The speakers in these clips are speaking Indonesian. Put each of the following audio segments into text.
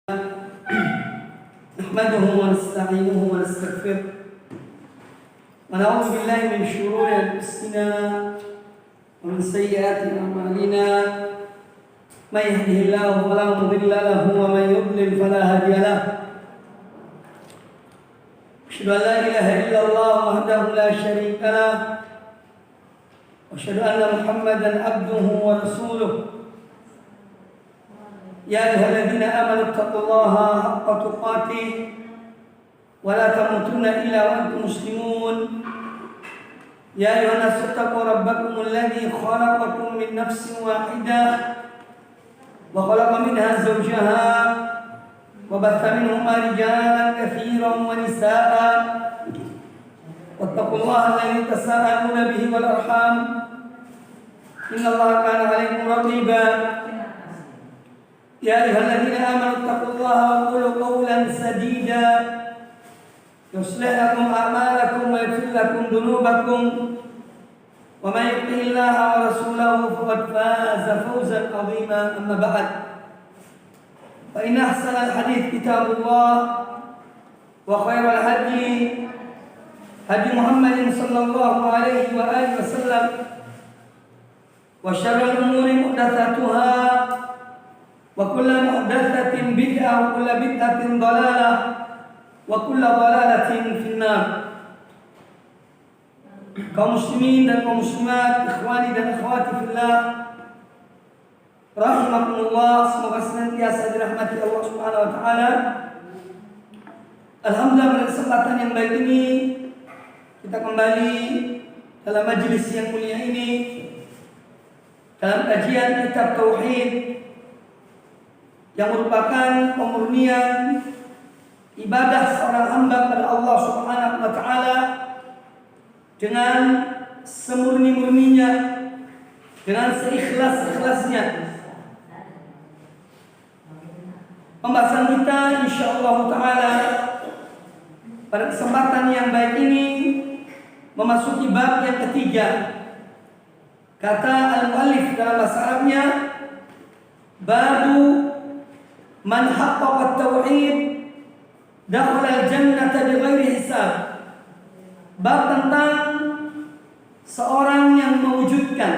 نحمده ونستعينه ونستغفره ونعوذ بالله من شرور أنفسنا ومن سيئات أعمالنا من يهده الله فلا مضل له ومن يضلل فلا هادي له أشهد أن لا إله إلا الله وحده لا شريك له وأشهد أن محمدا عبده ورسوله يا أيها الذين آمنوا اتقوا الله حق تقاته ولا تموتن إلا وأنتم مسلمون يا أيها الناس اتقوا ربكم الذي خلقكم من نفس واحدة وخلق منها زوجها وبث منهما رجالا كثيرا ونساء واتقوا الله الذي تساءلون به والأرحام إن الله كان عليكم رقيبا يا أيها الذين آمنوا اتقوا الله وقولوا قولا سديدا يصلح لكم أعمالكم ويغفر لكم ذنوبكم ومن يطع الله ورسوله فقد فاز فوزا عظيما أما بعد فإن أحسن الحديث كتاب الله وخير الهدي هدي محمد صلى الله عليه وآله وسلم وشر الأمور محدثاتها وكل محدثة بدعة وكل بدعة ضلالة وكل ضلالة في النار. Kaum muslimin dan kaum muslimat, ikhwani dan akhwati fillah, rahimakumullah, semoga senantiasa dirahmati Allah Subhanahu wa taala. Alhamdulillah, pada kesempatan yang baik ini kita kembali dalam majelis yang mulia ini dalam kajian kitab tauhid yang merupakan pemurnian ibadah seorang hamba pada Allah Subhanahu wa taala dengan semurni-murninya, dengan seikhlas-ikhlasnya. Pembahasan kita insyaallah taala pada kesempatan yang baik ini memasuki bab yang ketiga. Kata al-muallif dalam bahasa Arabnya, babu man haqqaqa at-tauhid dakhala al-jannata bighairi hisab. Bab tentang seorang yang mewujudkan,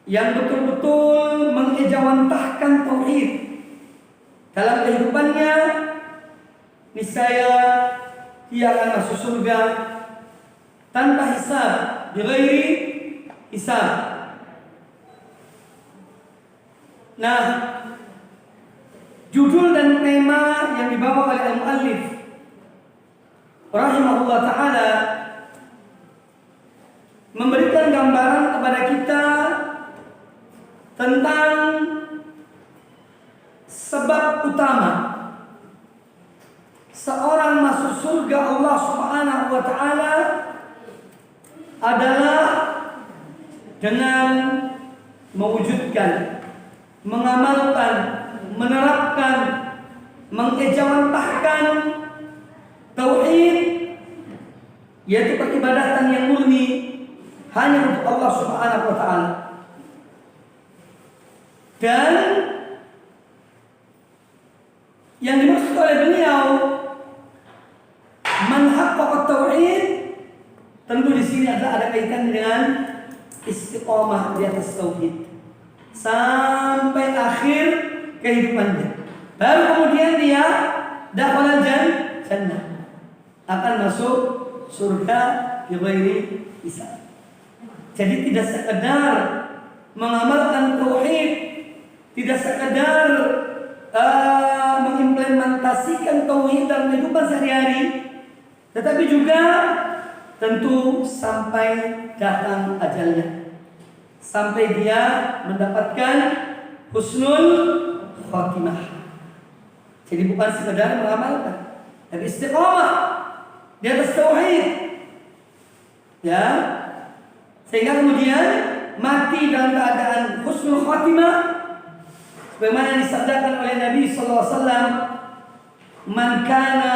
yang betul-betul mengejawantahkan tauhid dalam kehidupannya, niscaya dia akan masuk surga tanpa hisab, bighairi hisab. Nah, judul dan tema yang dibawa oleh al-muallif rahimahullah ta'ala memberikan gambaran kepada kita tentang sebab utama seorang masuk surga Allah Subhanahu wa ta'ala adalah dengan mewujudkan, mengamalkan, menerapkan, mengejawantahkan tauhid, yaitu peribadatan yang murni hanya untuk Allah Subhanahu wa taala. Dan yang dimaksud oleh beliau man haqqaqa tauhid, tentu di sini ada kaitan dengan istiqamah di atas tauhid sampai akhir kehidupannya. Baru kemudian dia dakhala jannah, akan masuk surga bighairi hisab. Jadi tidak sekedar mengamalkan tauhid, tidak sekedar mengimplementasikan tauhid dalam kehidupan sehari-hari, tetapi juga tentu sampai datang ajalnya, sampai dia mendapatkan husnul khatimah. Jadi bukan sekedar mengamalkan, tapi istiqamah di atas tauhid, ya, sehingga kemudian mati dalam keadaan husnul khatimah, sebagaimana disabdakan oleh Nabi sallallahu alaihi wasallam, man kana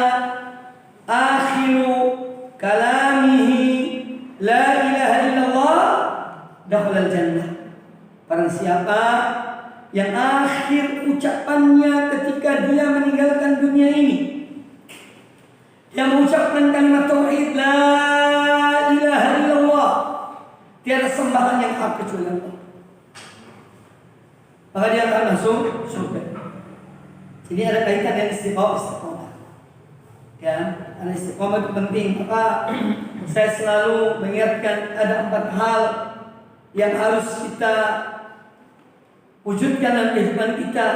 akhiru kalamihi la ilaha illallah dakhala al-jannah. Barang siapa yang akhir ucapannya ketika dia meninggalkan dunia ini, yang mengucapkan kalimat tauhid la ilaha illallah, tiada sembahan yang hak kecuali Allah, maka dia akan masuk surga. Jadi ada kaitan dengan istiqomah. Ya, ada istiqomah itu penting. Maka saya selalu mengingatkan ada 4 hal yang harus kita wujudkan dalam kehidupan kita.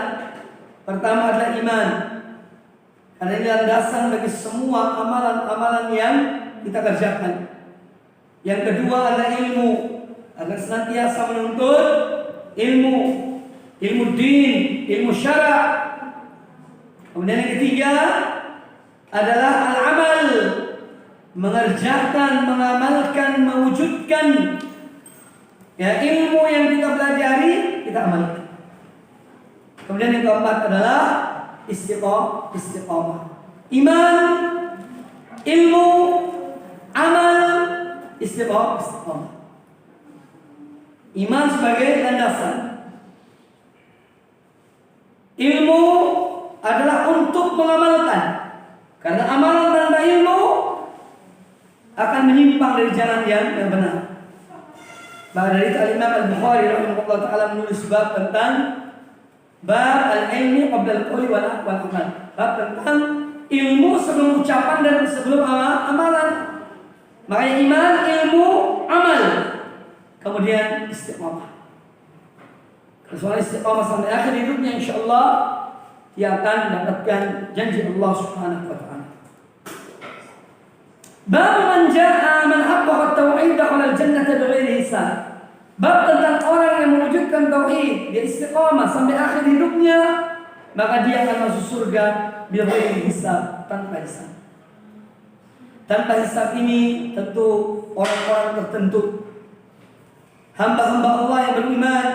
Pertama adalah iman, karena ini landasan bagi semua amalan-amalan yang kita kerjakan. Yang kedua adalah ilmu, agar senantiasa menuntut ilmu din, ilmu syara'. Kemudian yang ketiga adalah al-amal, mengerjakan, mengamalkan, mewujudkan ya ilmu yang kita pelajari, kita amalkan. Kemudian yang keempat adalah istiqomah. Iman, ilmu, amal, istiqomah. Iman sebagai landasan. Ilmu adalah untuk mengamalkan, karena amalan tanpa ilmu akan menyimpang dari jalan yang benar. Maka dari itu Imam Al-Bukhari rahimahullah ta'ala menulis bab tentang bab al-ilmi qabla al-qawli wal amal, bab tentang ilmu sebelum ucapan dan sebelum amalan. Makanya iman, ilmu, amal, kemudian istiqomah. Soal istiqomah sampai akhir hidupnya, insyaallah dia akan mendapatkan janji Allah Subhanahu wa taala. Bab man jaa man haqqaqa at-tauhid dakhala al-jannata bighairi hisab. Bab tentang orang yang mewujudkan tauhid, dia istiqamah sampai akhir hidupnya, maka dia akan masuk surga bighairi hisab, tanpa hisab. Tanpa hisab ini tentu orang-orang tertentu, hamba-hamba Allah yang beriman,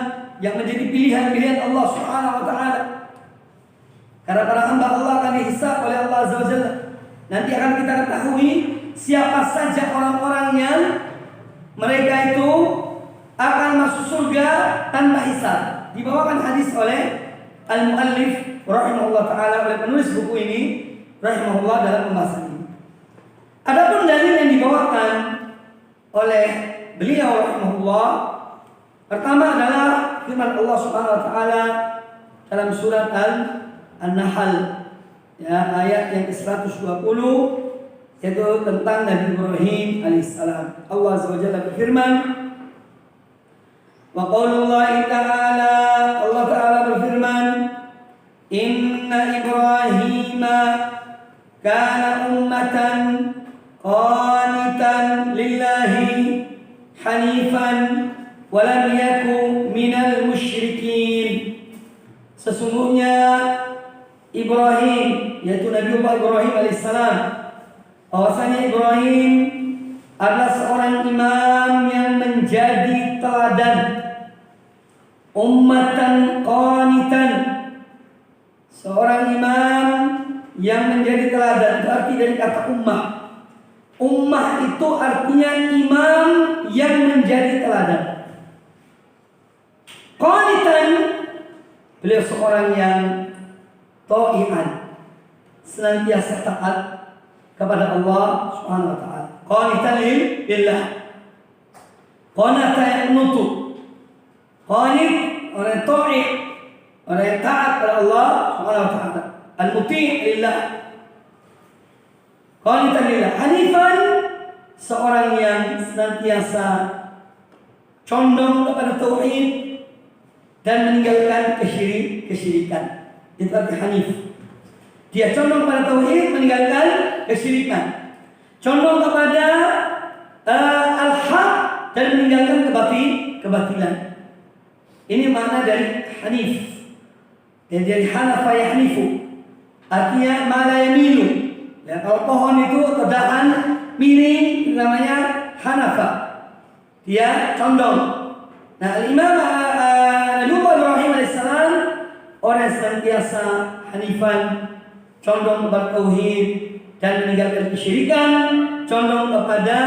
yang menjadi pilihan-pilihan Allah Subhanahu wa taala. Karena para hamba Allah akan dihisab oleh Allah Azza wa Jalla. Nanti akan kita ketahui siapa saja orang-orang yang mereka itu akan masuk surga tanpa hisab. Dibawakan hadis oleh al-muallif rahimahullah ta'ala, oleh penulis buku ini rahimahullah dalam pembahasan ini. Adapun dalil yang dibawakan oleh beliau rahimahullah, pertama adalah firman Allah Subhanahu wa taala dalam surat An-Nahl, ya, ayat yang ke-120, yaitu tentang Nabi Ibrahim alaihissalam. Allah Azza wa Jalla berfirman, wa qaulullahi ta'ala, Allah Ta'ala berfirman, inna Ibrahima kana ummatan qanitan lillahi hanifan wa lam yakun minal musyrikin. Sesungguhnya Ibrahim, yaitu Nabi Ibrahim alaihissalam, bahwasanya Ibrahim adalah seorang imam yang menjadi teladan, ummatan qanitan, seorang imam yang menjadi teladan. Itu arti dari kata ummah. Ummah itu artinya imam yang menjadi teladan. Qanitan, beliau seorang yang ta'ian, senantiasa taat kepada Allah Subhanahu wa taala. Qanitan lillah. Qanata yang menutup. Qanit, orang ta'i, orang yang taat kepada Allah Subhanahu wa taala. Al-muti' lillah. Qanitan lillah. Hanifan, seorang yang senantiasa condong kepada tauhid dan meninggalkan kesyirikan. Itu arti hanif. Dia condong pada tauhid, meninggalkan kesyirikan. Condong kepada al-haq dan meninggalkan kebatilan. Ini makna dari hanif. Dari hanafa yahnifu, artinya mala yamilu. Ya, kalau pohon itu terdahan miring, namanya hanafa. Dia condong. Nah, Imam Nabi Ibrahim alaihissalam orang yang senantiasa hanifan, condong kepada tauhid dan meninggalkan kesyirikan, condong kepada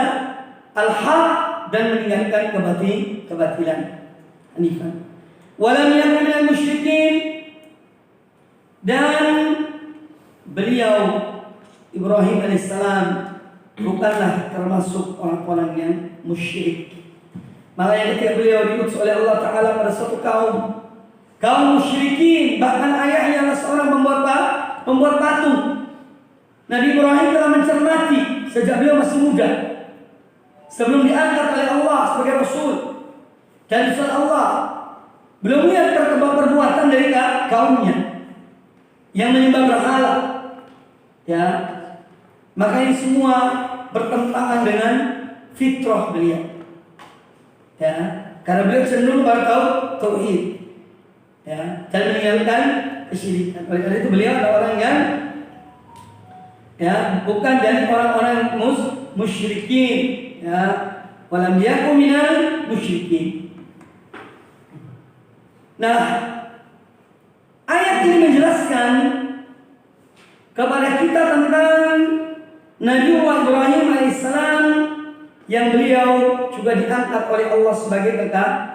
al-haq dan meninggalkan kebatilan. Hanifan. Walam yakun minal musyrikin, Dan beliau Ibrahim alaihissalam bukanlah termasuk orang-orang yang musyrik. Makanya ketika beliau diutus oleh Allah Ta'ala pada suatu kaum musyrikin, bahkan ayahnya adalah seorang pembuat patung. Nabi Ibrahim telah mencermati sejak beliau masih muda, sebelum diangkat oleh Allah sebagai Rasul dan Rasul Allah. Belum lihat perbuatan dari kaumnya yang menyembah berhala. Ya, maka ini semua bertentangan dengan fitrah beliau. Ya, karena beliau cenderung pada tauhid. Ya, dan meninggalkan kesyirikan. Oleh karena itu beliau adalah orang yang bukan dari orang-orang musyrikin. Ya, walam yakum minal musyrikin. Nah, ayat ini menjelaskan kepada kita tentang Nabiullah Ibrahim alaihissalam yang beliau juga diangkat oleh Allah sebagai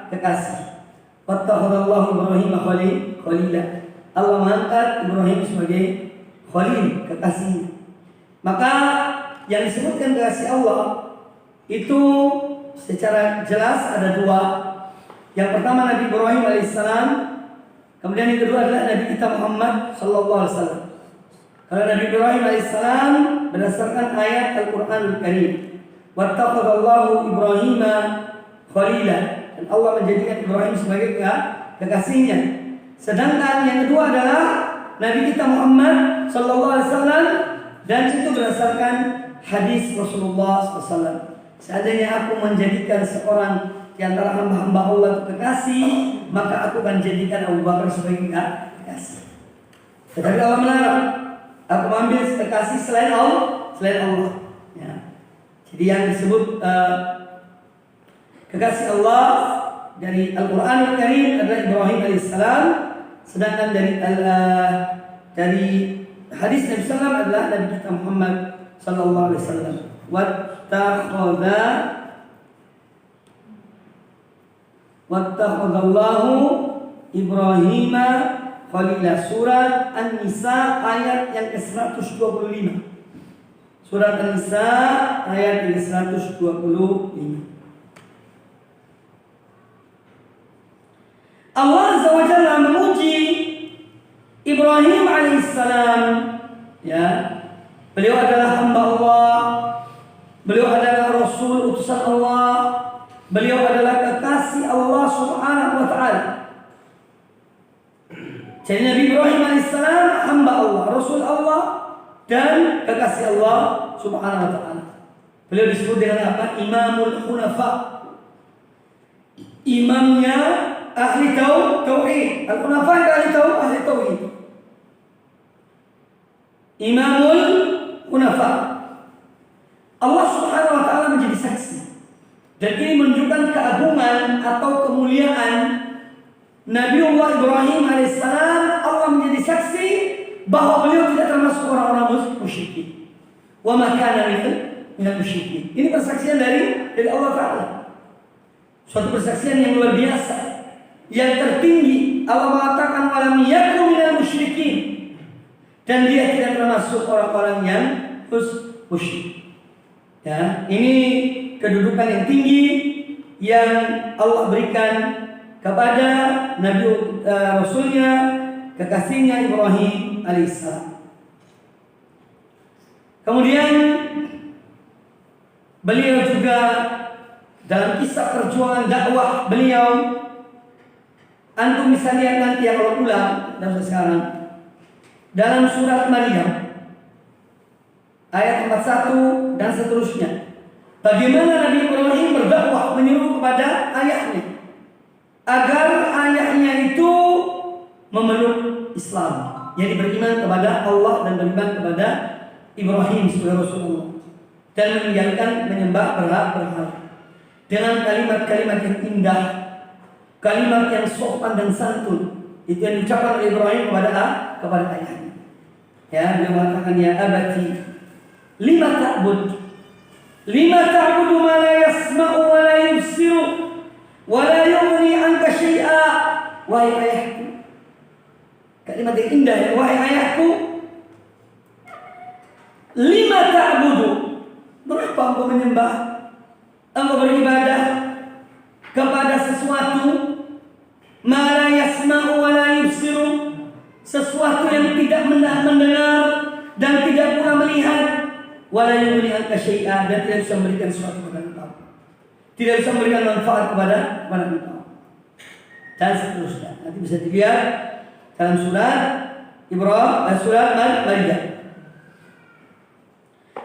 kekasih. Wattakhadallahu Ibrahim khalila. Allah mengangkat Ibrahim sebagai khalil, kekasih. Maka yang disebutkan kekasih Allah itu secara jelas ada dua. Yang pertama Nabi Ibrahim alaihissalam, kemudian yang kedua adalah Nabi kita Muhammad sallallahu alaihi wasallam. Kalau Nabi Ibrahim alaihissalam berdasarkan ayat Al-Qur'anul Karim, wattakhadallahu Ibrahim khalila, dan Allah menjadikan Ibrahim sebagai kekasihnya. Sedangkan yang kedua adalah Nabi kita Muhammad sallallahu alaihi wasallam, dan itu berdasarkan hadis Rasulullah SAW. Seandainya aku menjadikan seorang di antara hamba-hamba Allah itu kekasih, maka aku akan jadikan Abu Bakar sebagai kekasih. Tetapi Allah melarang, aku mengambil kekasih selain Allah. Ya. Jadi yang disebut kekasih Allah dari Al-Qur'anul Karim adalah Ibrahim alaihissalam, sedangkan dari hadis Nabi SAW adalah Nabi kita Muhammad sallallahu alaihi wasallam. Wattakhadallahu Ibrahim khalila. Surat An-Nisa ayat yang ke-125. Surat An-Nisa ayat yang ke-125. Allah Azza wa Jalla memuji Ibrahim alaihissalam. Ya, beliau adalah hamba Allah, beliau adalah Rasul utusan Allah, beliau adalah kekasih Allah Subhanahu wa ta'ala. Jadi Nabi Ibrahim alaihissalam hamba Allah, Rasul Allah, dan kekasih Allah Subhanahu wa ta'ala. Beliau disebut dengan apa? Imamul Hunafa. Imamnya ahli tauhid. Al-Hunafa itu ahli tauhid. Imamul Hunafa. Allah Subhanahu wa ta'ala menjadi saksi. Dan ini menunjukkan keagungan atau kemuliaan Nabiullah Ibrahim alaihissalam. Allah menjadi saksi bahwa beliau tidak termasuk orang-orang musyrikin. Wa ma kana minal musyrikin. Ini persaksian dari Allah Ta'ala. Suatu persaksian yang luar biasa, yang tertinggi. Allah mengatakan walam yakum minal musyrikin, dan dia tidak termasuk orang-orang yang musyrik. Ya, ini kedudukan yang tinggi yang Allah berikan kepada Nabi Rasulnya, kekasihnya Ibrahim alaihissalam. Kemudian beliau juga dalam kisah perjuangan dakwah beliau, antum bisa lihat nanti yang kalau ulang dan sekarang dalam surat Maryam ayat 41 dan seterusnya, bagaimana Nabi Ibrahim berdakwah menyeru kepada ayahnya agar ayahnya itu memeluk Islam, yang beriman kepada Allah dan beriman kepada Ibrahim sebagai Rasulullah, dan meninggalkan menyembah berhala dengan kalimat-kalimat yang indah, kalimat yang sopan dan santun. Itu yang diucapkan oleh Ibrahim kepada ayahnya. Ya, dia mengatakan, ya abati, lima ta'budu ma la yasma'u wa la yubsiru wa la yughni anka syai'a. Wahai ayahku, kalimat yang indah ya. Wahai ayahku, lima ta'budu, mengapa engkau menyembah, engkau beribadah kepada sesuatu ma la yasma'u wa la yubsiru, sesuatu yang tidak mendengar dan tidak pula melihat, wa la yughni anka syai'an, dan tidak bisa memberikan sesuatu kepada engkau, tidak bisa memberikan manfaat kepada engkau, dan seterusnya. Nanti bisa dilihat dalam surat Ibrahim, surat Maryam.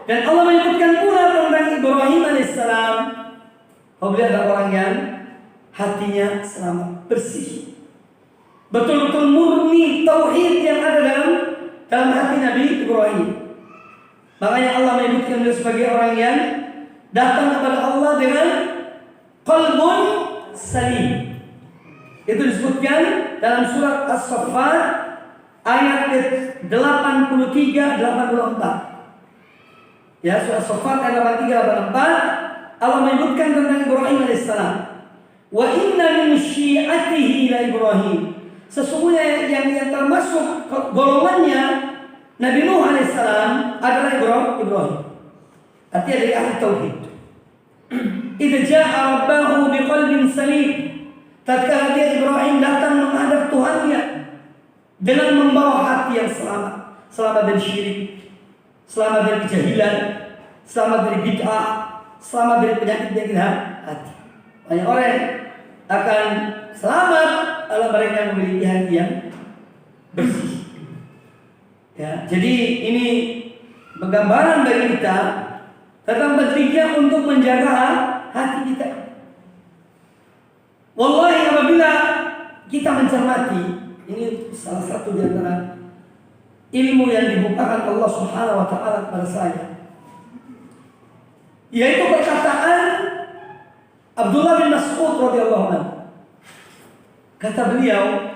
Dan Allah menyebutkan pula tentang Ibrahim alaihissalam, beliau adalah orang yang hatinya selamat, bersih, betul-betul murni tauhid yang ada dalam hati Nabi Ibrahim. Makanya Allah menyebutkan beliau sebagai orang yang datang kepada Allah dengan qalbun salim. Itu disebutkan dalam surat As-Saffat ayat 83-84. Ya, surat As-Saffat ayat 83-84, Allah menyebutkan tentang Ibrahim alaihissalam. Wa inna min syi'atihi la Ibrahim. Sesungguhnya yang termasuk golongannya Nabi Nuh alaihissalam adalah Ibrahim. Artinya dari ahli tauhid. Idza ja'a rabbahu biqalbin salim. Tatkala dia Ibrahim datang menghadap Tuhannya dengan membawa hati yang selamat, selamat dari syirik, selamat dari kejahilan, selamat dari bid'ah, selamat dari penyakit hati. Banyak orang akan selamat kalau mereka yang memiliki hati yang bersih. Ya, jadi ini penggambaran bagi kita tentang pentingnya untuk menjaga hati kita. Wallahi, apabila kita mencermati, ini salah satu di antara ilmu yang dibukakan Allah Subhanahu wa taala kepada saya, yaitu perkataan Abdullah bin Mas'ud radhiyallahu anhu. Kata beliau,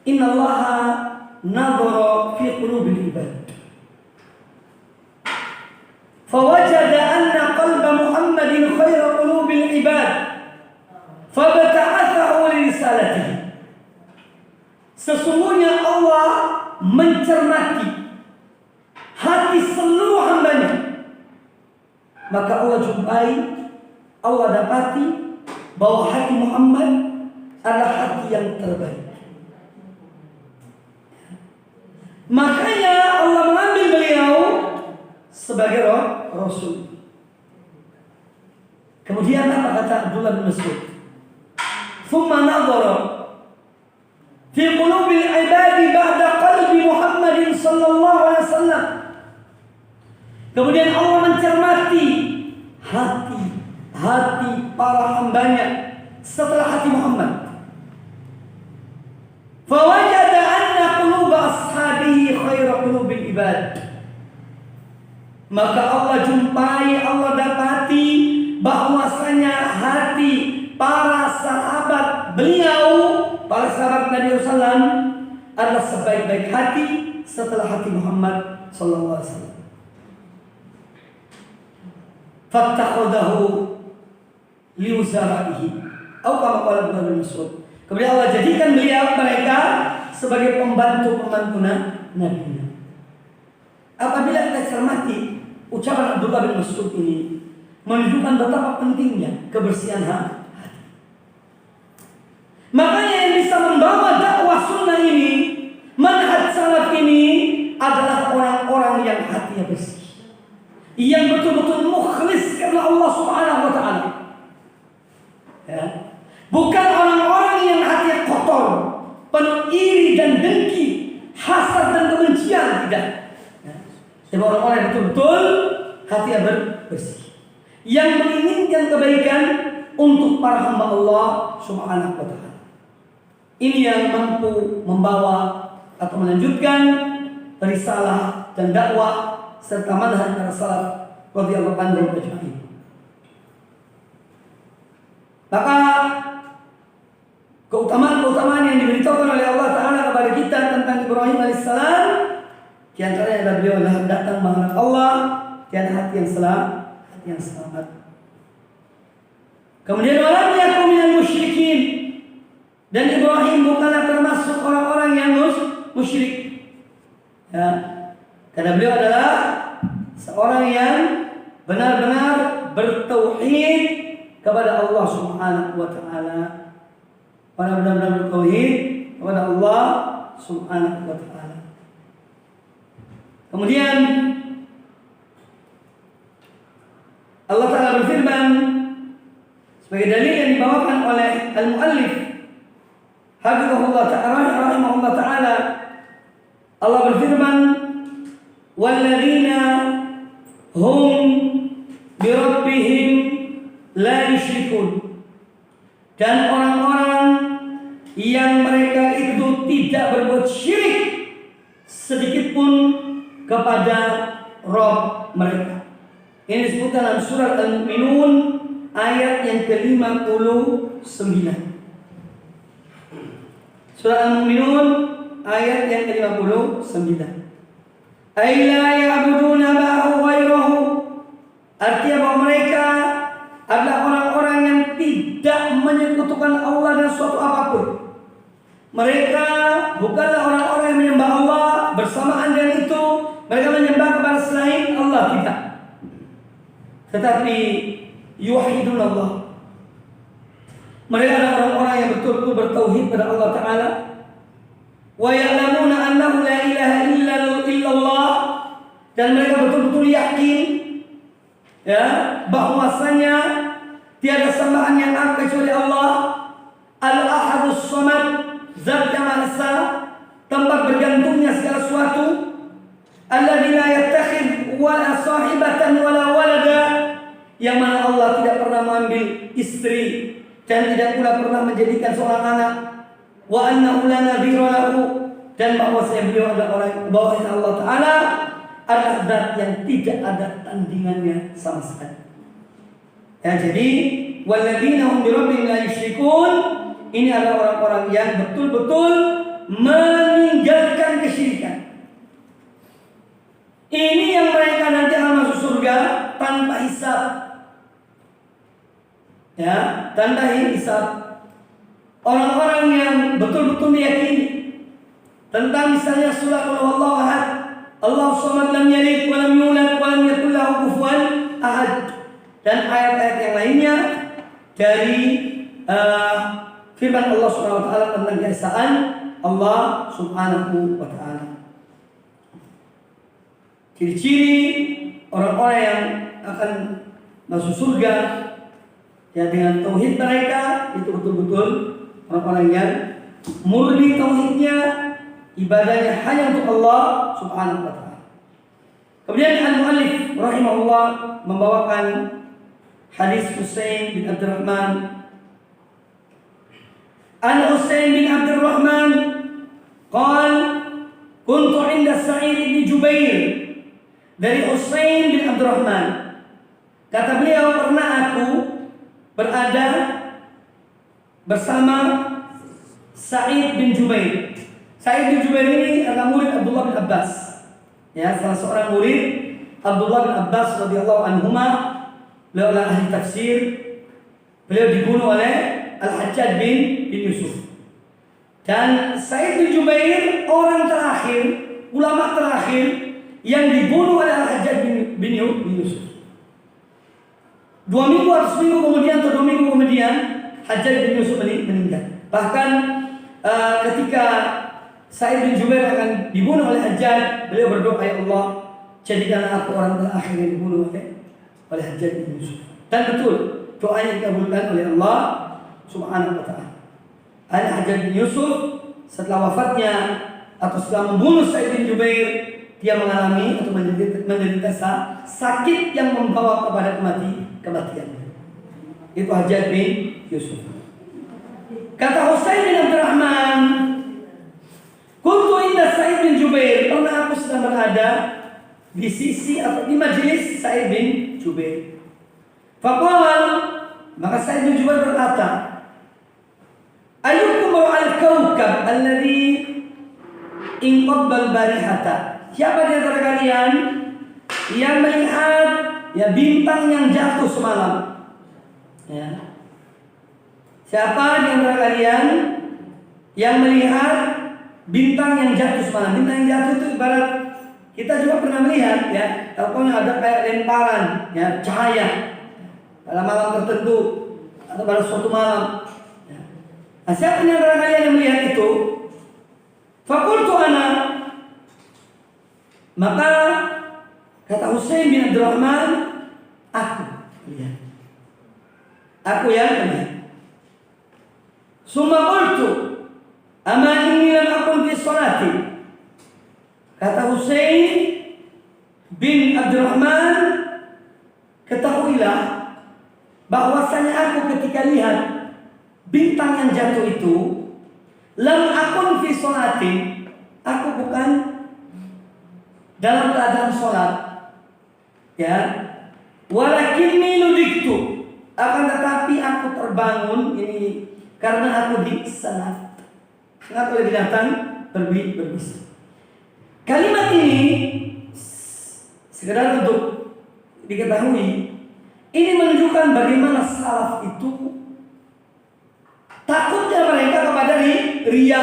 "Inna Allaha nadhara fi qulubil ibad, fawajada anna qalba Muhammadin khairu qulubil ibad, fabta'athahu li risalatihi." Sesungguhnya Allah mencermati hati seluruh hambanya, maka Allah jumpai, Allah dapati bahwa hati Muhammad adalah hati yang terbaik. Makanya Allah mengambil beliau sebagai Rasul. Kemudian apa kata Abdullah bin Mas'ud? Thumma nadhara fi qulubil ibadi ba'da qalbi Muhammadin sallallahu alaihi wasallam. Kemudian Allah mencermati hati para hambanya setelah hati Muhammad. Fawajada anna quluba ashabihi khairu qulubil ibad. Maka Allah jumpai, Allah dapati bahwasanya hati para sahabat beliau, para sahabat Nabi SAW adalah sebaik-baik hati setelah hati Muhammad sallallahu alaihi wasallam. Fattakhadahu liuzaraihi, atau kama qala Ibnu Mas'ud. Kemudian Allah jadikan mereka sebagai pembantu Nabi. Apabila kita cermati ucapan Abdullah bin Mas'ud ini, menunjukkan betapa pentingnya kebersihan hati. Makanya yang bisa membawa dakwah sunnah ini, manhaj salaf ini, adalah orang-orang yang hatinya bersih, yang betul-betul mukhlis karena Allah Subhanahu wa taala. Ya. Bukan orang-orang yang hatinya kotor, penuh iri dan dengki, hasad dan kebencian, tidak. Ya. Tapi orang-orang yang betul-betul hatinya bersih, yang menginginkan kebaikan untuk para hamba Allah Subhanahu wa taala. Ini yang mampu membawa atau melanjutkan risalah dan dakwah serta manhaj para salaf radhiyallahu anhum ajma'in. Maka keutamaan-keutamaan yang diberitakan oleh Allah Ta'ala kepada kita tentang Ibrahim alaihissalam, di antaranya adalah beliau datang menghadap Allah dan hati yang selamat. Kemudian walam yakun minal musyrikin, dan Ibrahim bukanlah termasuk orang-orang yang Kata beliau adalah seorang yang benar-benar bertauhid kepada Allah Subhanahu wa taala. Orang benar-benar bertauhid kepada Allah Subhanahu wa taala. Kemudian Allah Ta'ala berfirman sebagai dalil yang dibawakan oleh al-muallif hafizahullah ta'ala rahimahullah ta'ala. Allah berfirman, walladzina hum bi rabbihim la yusyrikun, dan orang-orang yang mereka itu tidak berbuat syirik sedikit pun kepada Rabb mereka. Ini disebutkan dalam surat Al-Mu'minun ayat yang ke-59. Surat Al-Mu'minun ayat yang ke-59. Ay la ya'buduna ma'ahu ghairahu. Artinya bahwa mereka adalah orang-orang yang tidak menyekutukan Allah dengan suatu apapun. Mereka bukanlah orang-orang yang menyembah Allah, bersamaan dengan itu mereka menyembah kepada selain Allah tidak. Tetapi yuwahhidun Allah. Mereka adalah orang-orang yang betul-betul bertauhid kepada Allah Ta'ala. Wa ya'lamuna annahu la ilaha illallah, dan mereka betul-betul yakin ya bahwasanya tiada sembahan yang hak kecuali Allah, Al-Ahadus Samad, Zat yang Maha Esa, tempat bergantungnya segala sesuatu, alladzi la yattakhidh wala sahibatan wala walada, yang mana Allah tidak pernah mengambil istri dan tidak pula pernah menjadikan seorang anak. Wa annahu la nadhira lahu, dan bahwasanya beliau adalah orang, bahwasanya Allah Ta'ala adalah zat yang tidak ada tandingannya sama sekali. Ya, jadi walladzina hum bi rabbihim la yusyrikun, ini adalah orang-orang yang betul-betul meninggalkan kesyirikan. Ini yang mereka nanti akan masuk surga tanpa hisab. Ya, tanpa hisab. Orang-orang yang betul-betul meyakini tentang misalnya surah Qul huwallahu ahad, Allahu samad, lam yalid wa lam yulad wa lam yakul lahu kufuwan ahad, dan ayat-ayat yang lainnya dari firman Allah Subhanahu wa taala tentang keesaan Allah Subhanahu wa taala. Ciri-ciri orang-orang yang akan masuk surga ya dengan tauhid mereka itu betul-betul orang-orang yang murni tauhidnya, ibadahnya hanya untuk Allah Subhanahu wa taala. Kemudian al-muallif rahimahullah membawakan hadis Husain bin Abdurrahman. An Husain bin Abdurrahman qala kuntu 'inda Sa'id bin Jubair. Dari Husain bin Abdurrahman, kata beliau, pernah aku berada bersama Sa'id bin Jubair. Sa'id bin Jubair ini adalah murid Abdullah bin Abbas. Ya, salah seorang murid Abdullah bin Abbas radhiyallahu anhuma. Beliau adalah ahli tafsir. Beliau dibunuh oleh Al-Hajjaj bin Yusuf. Dan Sa'id bin Jubair orang terakhir, ulama terakhir yang dibunuh oleh Al-Hajjaj bin Yusuf. 2 minggu atau seminggu kemudian atau 2 minggu kemudian Hajjaj bin Yusuf meninggal. Bahkan ketika Sa'id bin Jubair akan dibunuh oleh Hajjaj, beliau berdoa, ya Allah, jadikanlah aku orang terakhir yang dibunuh oleh Hajjaj bin Yusuf. Dan betul, doanya dikabulkan oleh Allah Subhanahu wa taala. Hajjaj bin Yusuf setelah wafatnya atau setelah membunuh Sa'id bin Jubair, dia mengalami atau menderita sakit yang membawa kepada kematian. Itu Hajjaj bin Yusuf. Kata Husain bin Abdurrahman, kuntu inda Sa'id bin Jubair, pernah aku sedang berada di sisi atau di majelis Sa'id bin Jubair. Faqal, maka Sa'id bin Jubair berkata, ayyukum ra'al kawkab alladhi inqabbal barihata. Siapa di antara kalian yang melihat ya bintang yang jatuh semalam? Ya. Siapa di antara kalian yang melihat bintang yang jatuh semalam? Bintang yang jatuh itu ibarat kita juga pernah melihat ya, teleponnya ada kayak lemparan ya cahaya pada malam tertentu atau pada suatu malam. Ya. Nah, siapa yang antara kalian yang melihat itu? Fakultu ana, maka kata Husain bin Abdurrahman, aku melihat. Aku yang melihat. Summa qultu, ama inni lam akun fi sholati. Kata Husain bin Abdurrahman, ketahuilah bahwasanya aku ketika lihat bintang yang jatuh itu, lam akun fi sholati, aku bukan dalam keadaan sholat, ya. Walakinni ludiktu, akan tetapi aku terbangun ini karena aku disengat oleh binatang berbisa. Kalimat ini sekedar untuk diketahui, ini menunjukkan bagaimana salaf itu takutnya mereka kepada riya.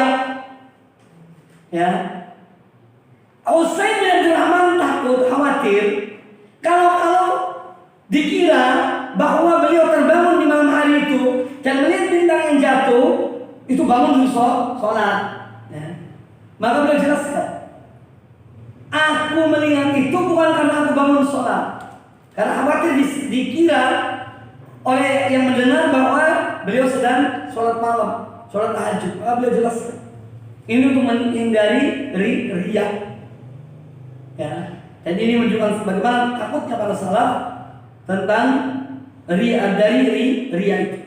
Ya. Usain bin Abdurrahman takut, khawatir kalau dikira bahwa beliau terbangun di malam hari itu dan melihat bintang yang jatuh, itu bangun untuk sholat. Ya. Maka beliau jelaskan, aku melihat itu bukan karena aku bangun sholat, karena khawatir dikira oleh yang mendengar bahwa beliau sedang sholat malam, sholat tahajud. Maka beliau jelaskan, ini untuk menghindari riya. Ya, dan ini menunjukkan bagaimana takutnya para salaf tentang riya, dari riya itu.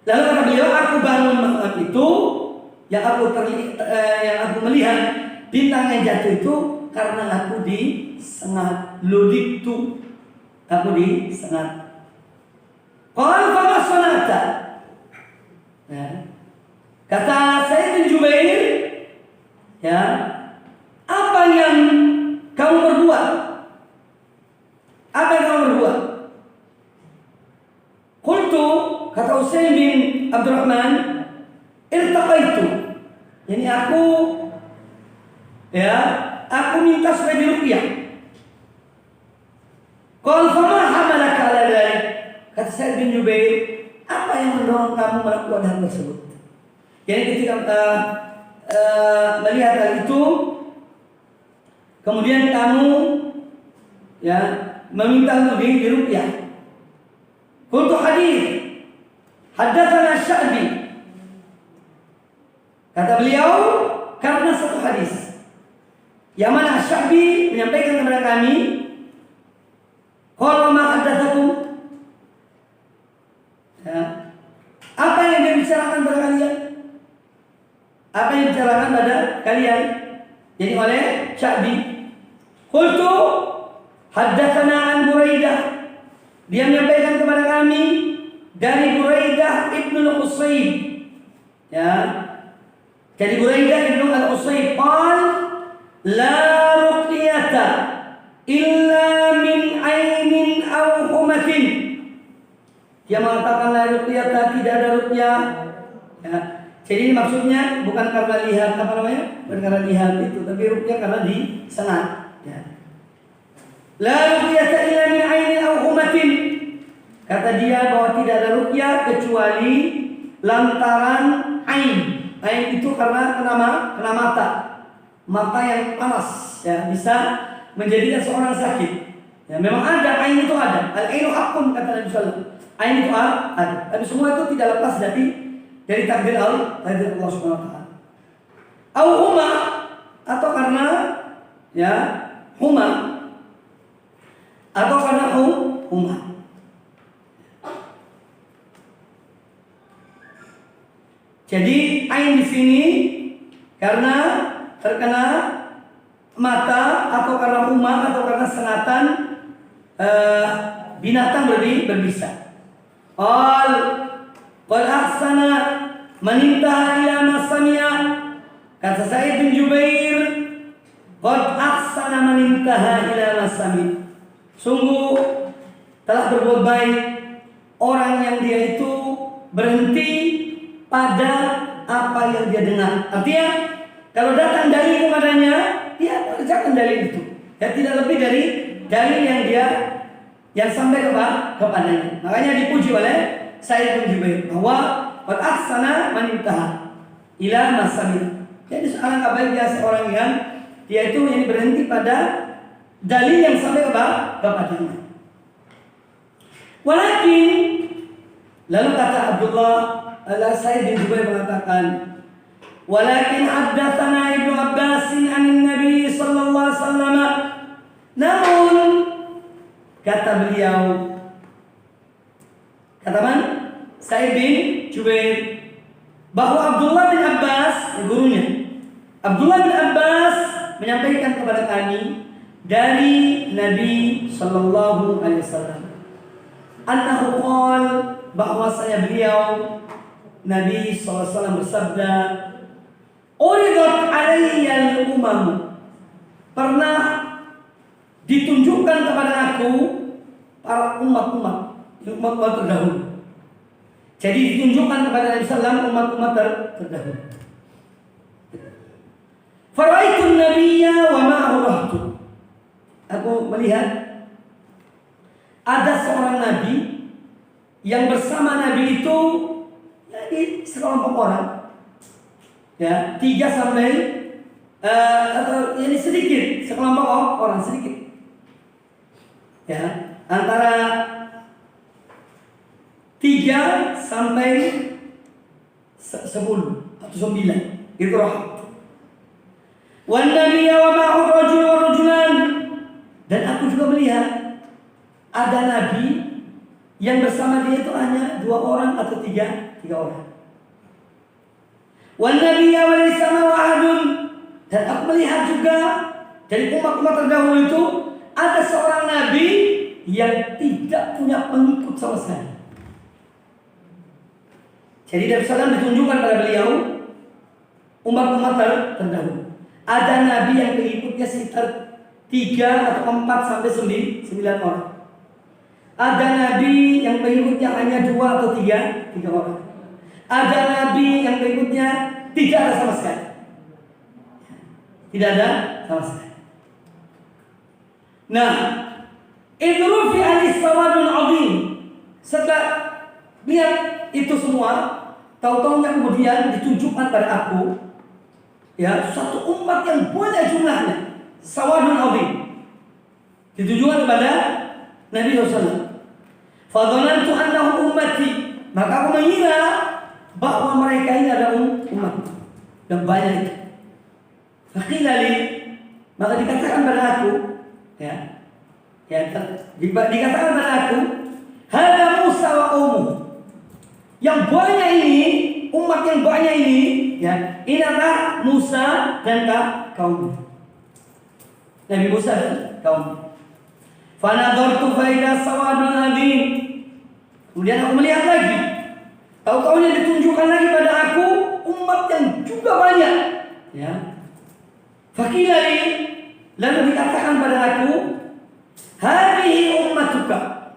Lalu kata beliau, aku bangun malam itu, yang aku melihat bintang yang jatuh itu karena aku disengat, ludiktu, aku disengat. Qala fama sholata. Ya. Kata Sa'id bin Jubair, ya, apa yang kamu berbuat? Apa yang kamu berbuat? Qultu, kata Husain bin Abdurrahman, irtaqaitu. Jadi aku minta supaya diruqyah. Qal fama hamalaka ala dzalik? Kata Sa'id bin Jubair, apa yang mendorong kamu melakukan hal tersebut? Jadi ketika melihat hal itu, kemudian kamu meminta untuk diruqyah. Qultu hadits haddatsana Sya'bi. Kata beliau, karena satu hadis yang mana Sya'bi menyampaikan kepada kami, qala ma haddatsakum, apa yang dibicarakan pada kalian? Apa yang dibicarakan pada kalian? Jadi oleh Sya'bi. Qultu haddatsana an Buraidah, dia menyampaikan kepada kami dari Buraidah ibnu al-Husayb. Ya. Jadi Buraidah ibnu al-Husayb qal la ruqyata illa min ainin aw humatin. Dia mengatakan la ruqyata, tidak ada ruqyah. Ya. Jadi ini maksudnya bukan karena lihat bukan karena lihat itu, tapi ruqyah karena disengat. Ya. La ruqyata illa min ainin aw humatin. Kata dia bahwa tidak ada ruqyah kecuali lantaran ain. Ain itu karena kena mata yang panas, ya, bisa menjadikan seorang sakit. Ya, memang ada ain itu ada. Al-ainu haqqun, kata Nabi sallallahu alaihi wasallam. Ain itu ada. Tapi semua itu tidak lepas dari takdir Allah Subhanahu wa taala. Au huma, atau karena huma, atau karena huma. Jadi ain di sini karena terkena mata, atau karena huma, atau karena sengatan binatang berbisa. Qal ahsana man intaha ila ma sami'a. Kata Sa'id bin Jubair, qad ahsana man intaha ila ma sami'a. Sungguh telah berbuat baik orang yang dia itu berhenti pada apa yang dia dengar. Artinya, kalau datang dari kepadanya dia kerjakan dalil itu. Ya, tidak lebih dari dalil yang sampai kepadanya. Makanya dipuji oleh Sa'id bin Jubair bahwa qad ahsana man intaha ila masamil. Jadi alangkah baiknya seorang yang dia itu yang berhenti pada dalil yang sampai kepadanya. Walakin lalu kata Abdullah Sa'id bin Jubair mengatakan, walakin haddatsana Ibnu Abbas an Nabi sallallahu alaihi wasallam. Namun kata beliau, kata man? Sa'id bin Jubair, bahwa Abdullah bin Abbas, gurunya, Abdullah bin Abbas menyampaikan kepada kami dari Nabi sallallahu alaihi wasallam, annahu qol, bahwasanya beliau Nabi sallallahu alaihi wasallam bersabda, uridat alayya al-umam, pernah ditunjukkan kepada aku para umat-umat terdahulu. Jadi ditunjukkan kepada Nabi sallallahu umat-umat terdahulu. Faraitu nabiyya wa ma'ahu rahtu. Aku melihat ada seorang nabi yang bersama nabi itu jadi sekelompok orang. Ya, 3 sampai atau ini sedikit, sekelompok orang sedikit. Ya, antara 3 sampai 10 atau 9 itu rahmat. Wan nabiyya wa ma'ahu rajul wa rajulan, dan aku juga melihat ada nabi yang bersama dia itu hanya 2 orang atau 3 orang. Wan nabiyya wa laysa ma'ahu ahadun, dan aku melihat juga dari umat-umat terdahulu itu ada seorang nabi yang tidak punya pengikut sama sekali. Jadi Nabi SAW ditunjukkan pada beliau umat-umat terdahulu. Ada nabi yang pengikutnya sekitar 3 atau 4 sampai 9 orang. Ada nabi yang pengikutnya hanya 2 atau 3 orang. Ada nabi yang pengikutnya tidak ada sama sekali. Tidak ada sama sekali. Nah, idrufi al-sawadun azim. Setelah lihat itu semua, tahu-tahunya kemudian ditunjukkan pada aku, ya, satu umat yang banyak jumlahnya, sawadun azim, ditunjukkan kepada Nabi SAW. Fadhanantu annahu ummati, maka aku mengira bahwa mereka ini adalah umat yang banyak itu. Faqila li, maka dikatakan pada aku, dikatakan pada aku, hada Musa wa qaumuh, yang banyak ini, umat yang banyak ini, ya, ini adalah Musa dan kaum Nabi Musa dan kaum. Fanadhartu fa idza sawadun azim, kemudian aku melihat lagi, tahu-tahunya ditunjukkan lagi pada aku umat yang juga banyak, ya. Faqila li, lalu dikatakan pada aku, hadhihi ummatuka,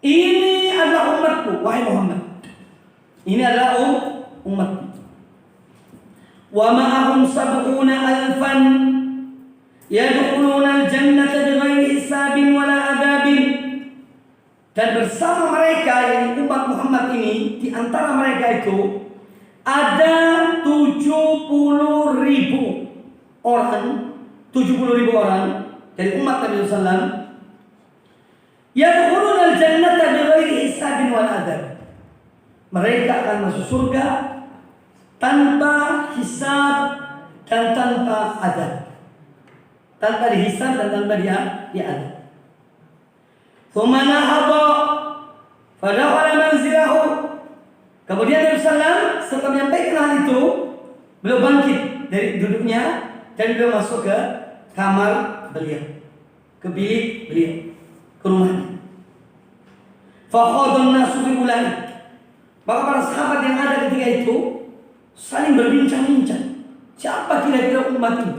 ini adalah umatku wahai Muhammad. Ini adalah umatku. Wa ma'ahum sab'una alfan yadkhuluna al-jannata bighairi hisabin wala adabin. Dan bersama mereka, yang umat Muhammad ini, di antara mereka itu ada 70.000 orang, 70.000 orang dari umat Nabi sallallahu, yadkhuluna al-jannata bighairi hisabin wala adab. Mereka akan masuk surga tanpa hisab dan tanpa adab. Tanpa dihisab dan tanpa diadab. Tsumma nahadha fadakhala manzilahu. Kemudian Nabi sallallahu setelah menyampaikan hal itu, beliau bangkit dari duduknya dan beliau masuk ke kamar beliau, ke bilik beliau, ke rumahnya. Fa khadun nasu bi ulai. Maka para sahabat yang ada ketika itu saling berbincang-bincang, siapa kira-kira umat ini?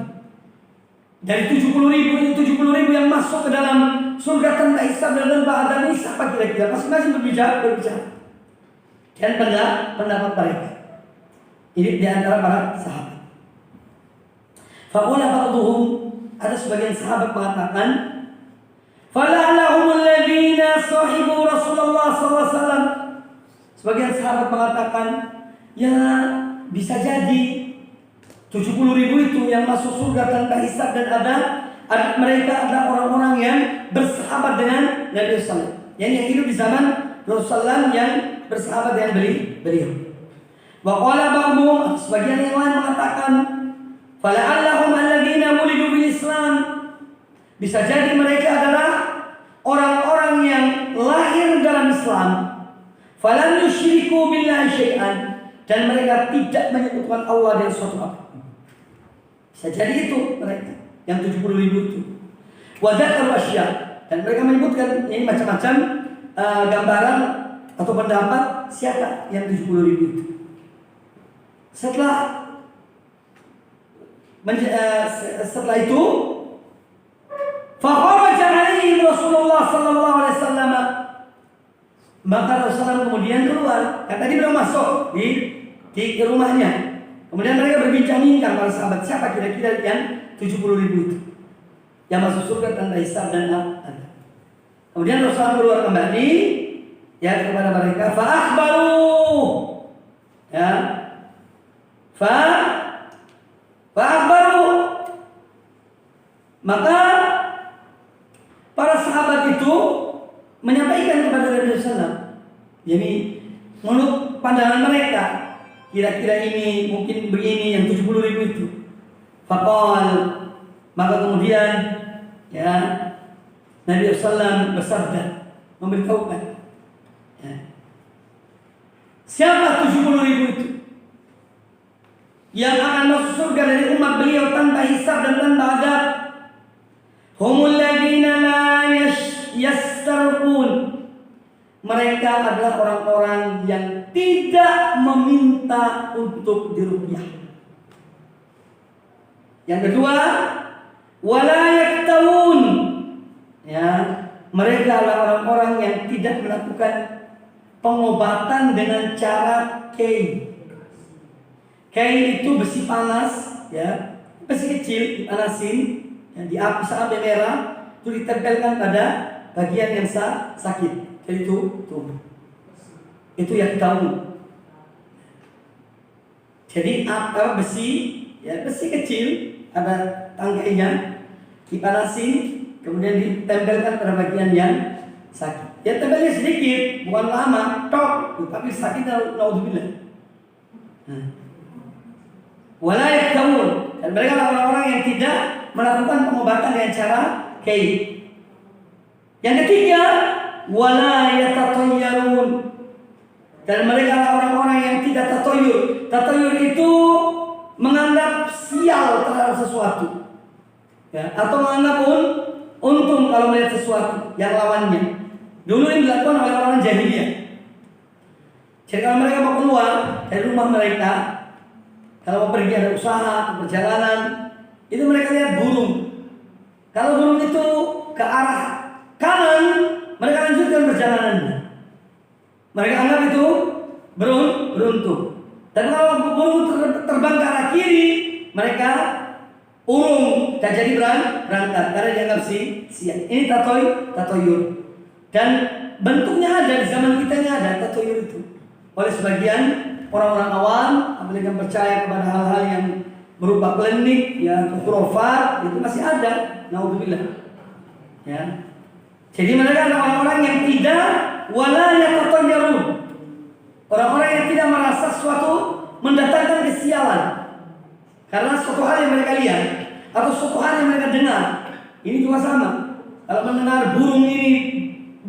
Dari 70.000 ini, 70.000 yang masuk ke dalam surga tanpa hisab dan tanpa adab ini, siapa kira-kira? Masing-masing berbicara. Dan pendapat mereka ini di antara para sahabat. Faqala ba'dhum, ada sebagian sahabat mengatakan, "Fala'allahumul ladzina sahibu Rasulullah sallallahu alaihi wasallam." Sebagian sahabat mengatakan, ya bisa jadi 70.000 itu yang masuk surga tanpa hisab dan adab, mereka adalah orang-orang yang bersahabat dengan Nabi SAW, yang hidup di zaman Rasulullah yang bersahabat dengan beliau. Wa qala ba'dhum, sebagian yang lain mengatakan, fala'allahum alladzina wulidu bil Islam. Bisa jadi mereka adalah orang-orang yang lahir dalam Islam. Falam yusyriku billahi syai'an, dan mereka tidak menyekutukan Allah dengan suatu apapun. Bisa jadi itu mereka yang 70.000 itu. Wa dzakaru asya, dan mereka menyebutkan ini macam-macam gambaran atau pendapat siapa yang 70.000 itu. Setelah itu, fakharaja alaihim Rasulullah sallallahu alaihi wasallam, maka Rasulullah kemudian keluar. Yang tadi belum masuk di rumahnya. Kemudian mereka berbincang-bincang para sahabat, siapa kira-kira yang 70.000 itu yang masuk surga tanpa hisab dan adab. Kemudian Rasulullah keluar kembali ya kepada mereka, fa akhbaru, ya, fa akhbaru, maka para sahabat itu menyampaikan kepada Nabi SAW, jadi menurut pandangan mereka kira-kira ini mungkin begini yang 70.000 itu. Faqal, maka kemudian ya Nabi SAW bersabda, memberitahukan, ya, siapa 70.000 itu yang akan masuk surga dari umat beliau tanpa hisab dan tanpa adab? Humul ladina la yastarqun. Mereka adalah orang-orang yang tidak meminta untuk diruqyah. Yang kedua, wala yaktawun. Ya, mereka adalah orang-orang yang tidak melakukan pengobatan dengan cara kei. Kei itu besi panas, ya, besi kecil dipanasin, ya, di api sampai merah, itu ditempelkan pada bagian yang sakit. Jadi itu yang tahu. Jadi apa besi, ya besi kecil, ada tangkainya, dipanasin, kemudian ditempelkan pada bagian yang sakit. Ya tempelnya sedikit, bukan lama, tok, tapi sakit naudzubillah. Wala yaktawun, dan mereka adalah orang-orang yang tidak melakukan pengobatan dengan cara kei. Yang ketiga, wala yatatayyarun, dan mereka adalah orang-orang yang tidak tatoyur. Tatoyur itu menganggap sial terhadap sesuatu, ya, atau menganggap untung kalau melihat sesuatu yang lawannya. Dulu ini dilakukan oleh orang jahiliyah. Jadi kalau mereka mau keluar dari rumah mereka, kalau mau pergi ada usaha, perjalanan, itu mereka lihat burung. Kalau burung itu ke arah kanan, mereka lanjutkan perjalanannya. Mereka anggap itu beruntung. Dan kalau burung terbang ke arah kiri, mereka urung, tak jadi berangkat karena dianggap sial. Ini tatoyur. Dan bentuknya ada di zaman kita ini, ada tatoyur itu. Oleh sebagian orang-orang awam, apalagi yang percaya kepada hal-hal yang berupa klinik, ya, khurafat, itu masih ada. Naudzubillah. Ya. Jadi mereka adalah orang-orang yang tidak wala yatatayyarun. Orang-orang yang tidak merasa sesuatu mendatangkan kesialan karena suatu hal yang mereka lihat atau suatu hal yang mereka dengar. Ini juga sama. Kalau mendengar burung ini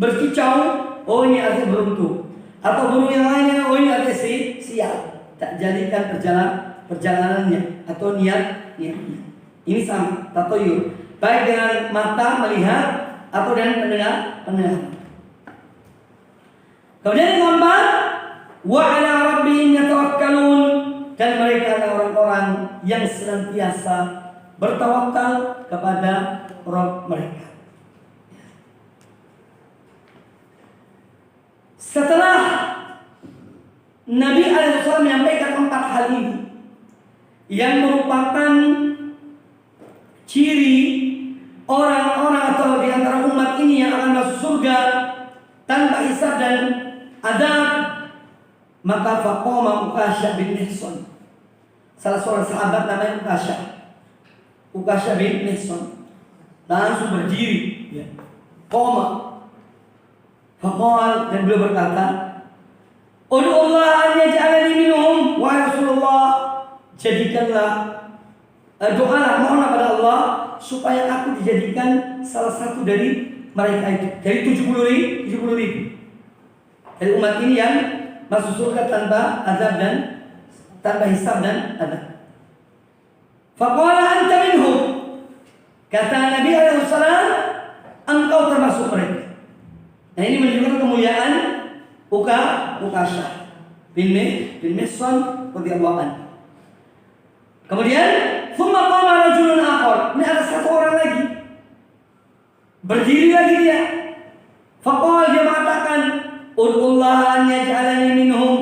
berkicau, oh ini artinya beruntung. Atau burung yang lainnya, oh ini artinya sial. Tak jadikan perjalanannya atau niatnya. Ini sama, tatoyur. Baik dengan mata melihat atau dengan pendengar. Kemudian yang keempat, wa ala rabbihim yatawakkalun, dan mereka adalah orang-orang yang senantiasa bertawakal kepada Rabb mereka. Setelah Nabi SAW menyampaikan 4 hal ini yang merupakan ciri orang-orang atau di antara umat ini yang akan masuk surga tanpa hisab dan adab, maka faqama Ukasha bin Mihsan. Salah seorang sahabat namanya Ukasha bin Mihsan langsung berdiri, ya. Qama. Faqal, dan beliau berkata, "Ud'u Allah an yaj'alani minhum." Wahai Rasulullah, jadikanlah doalah, mohonlah pada Allah supaya aku dijadikan salah satu dari mereka itu, dari 70 ribu dari umat ini yang masuk surga tanpa azab dan tanpa hisab dan adab. Faqala anta minhum. Kata Nabi SAW, engkau termasuk mereka. Nah, ini menunjukkan kemuliaan Ukasha bin Mihsan radhiyallahu anhu. Kemudian thumma qama rajulun akhar. Ini ada satu orang lagi. Berdiri lagi dia. Faqala, dia mengatakan, "Ud'ullah an yaj'alani minhum."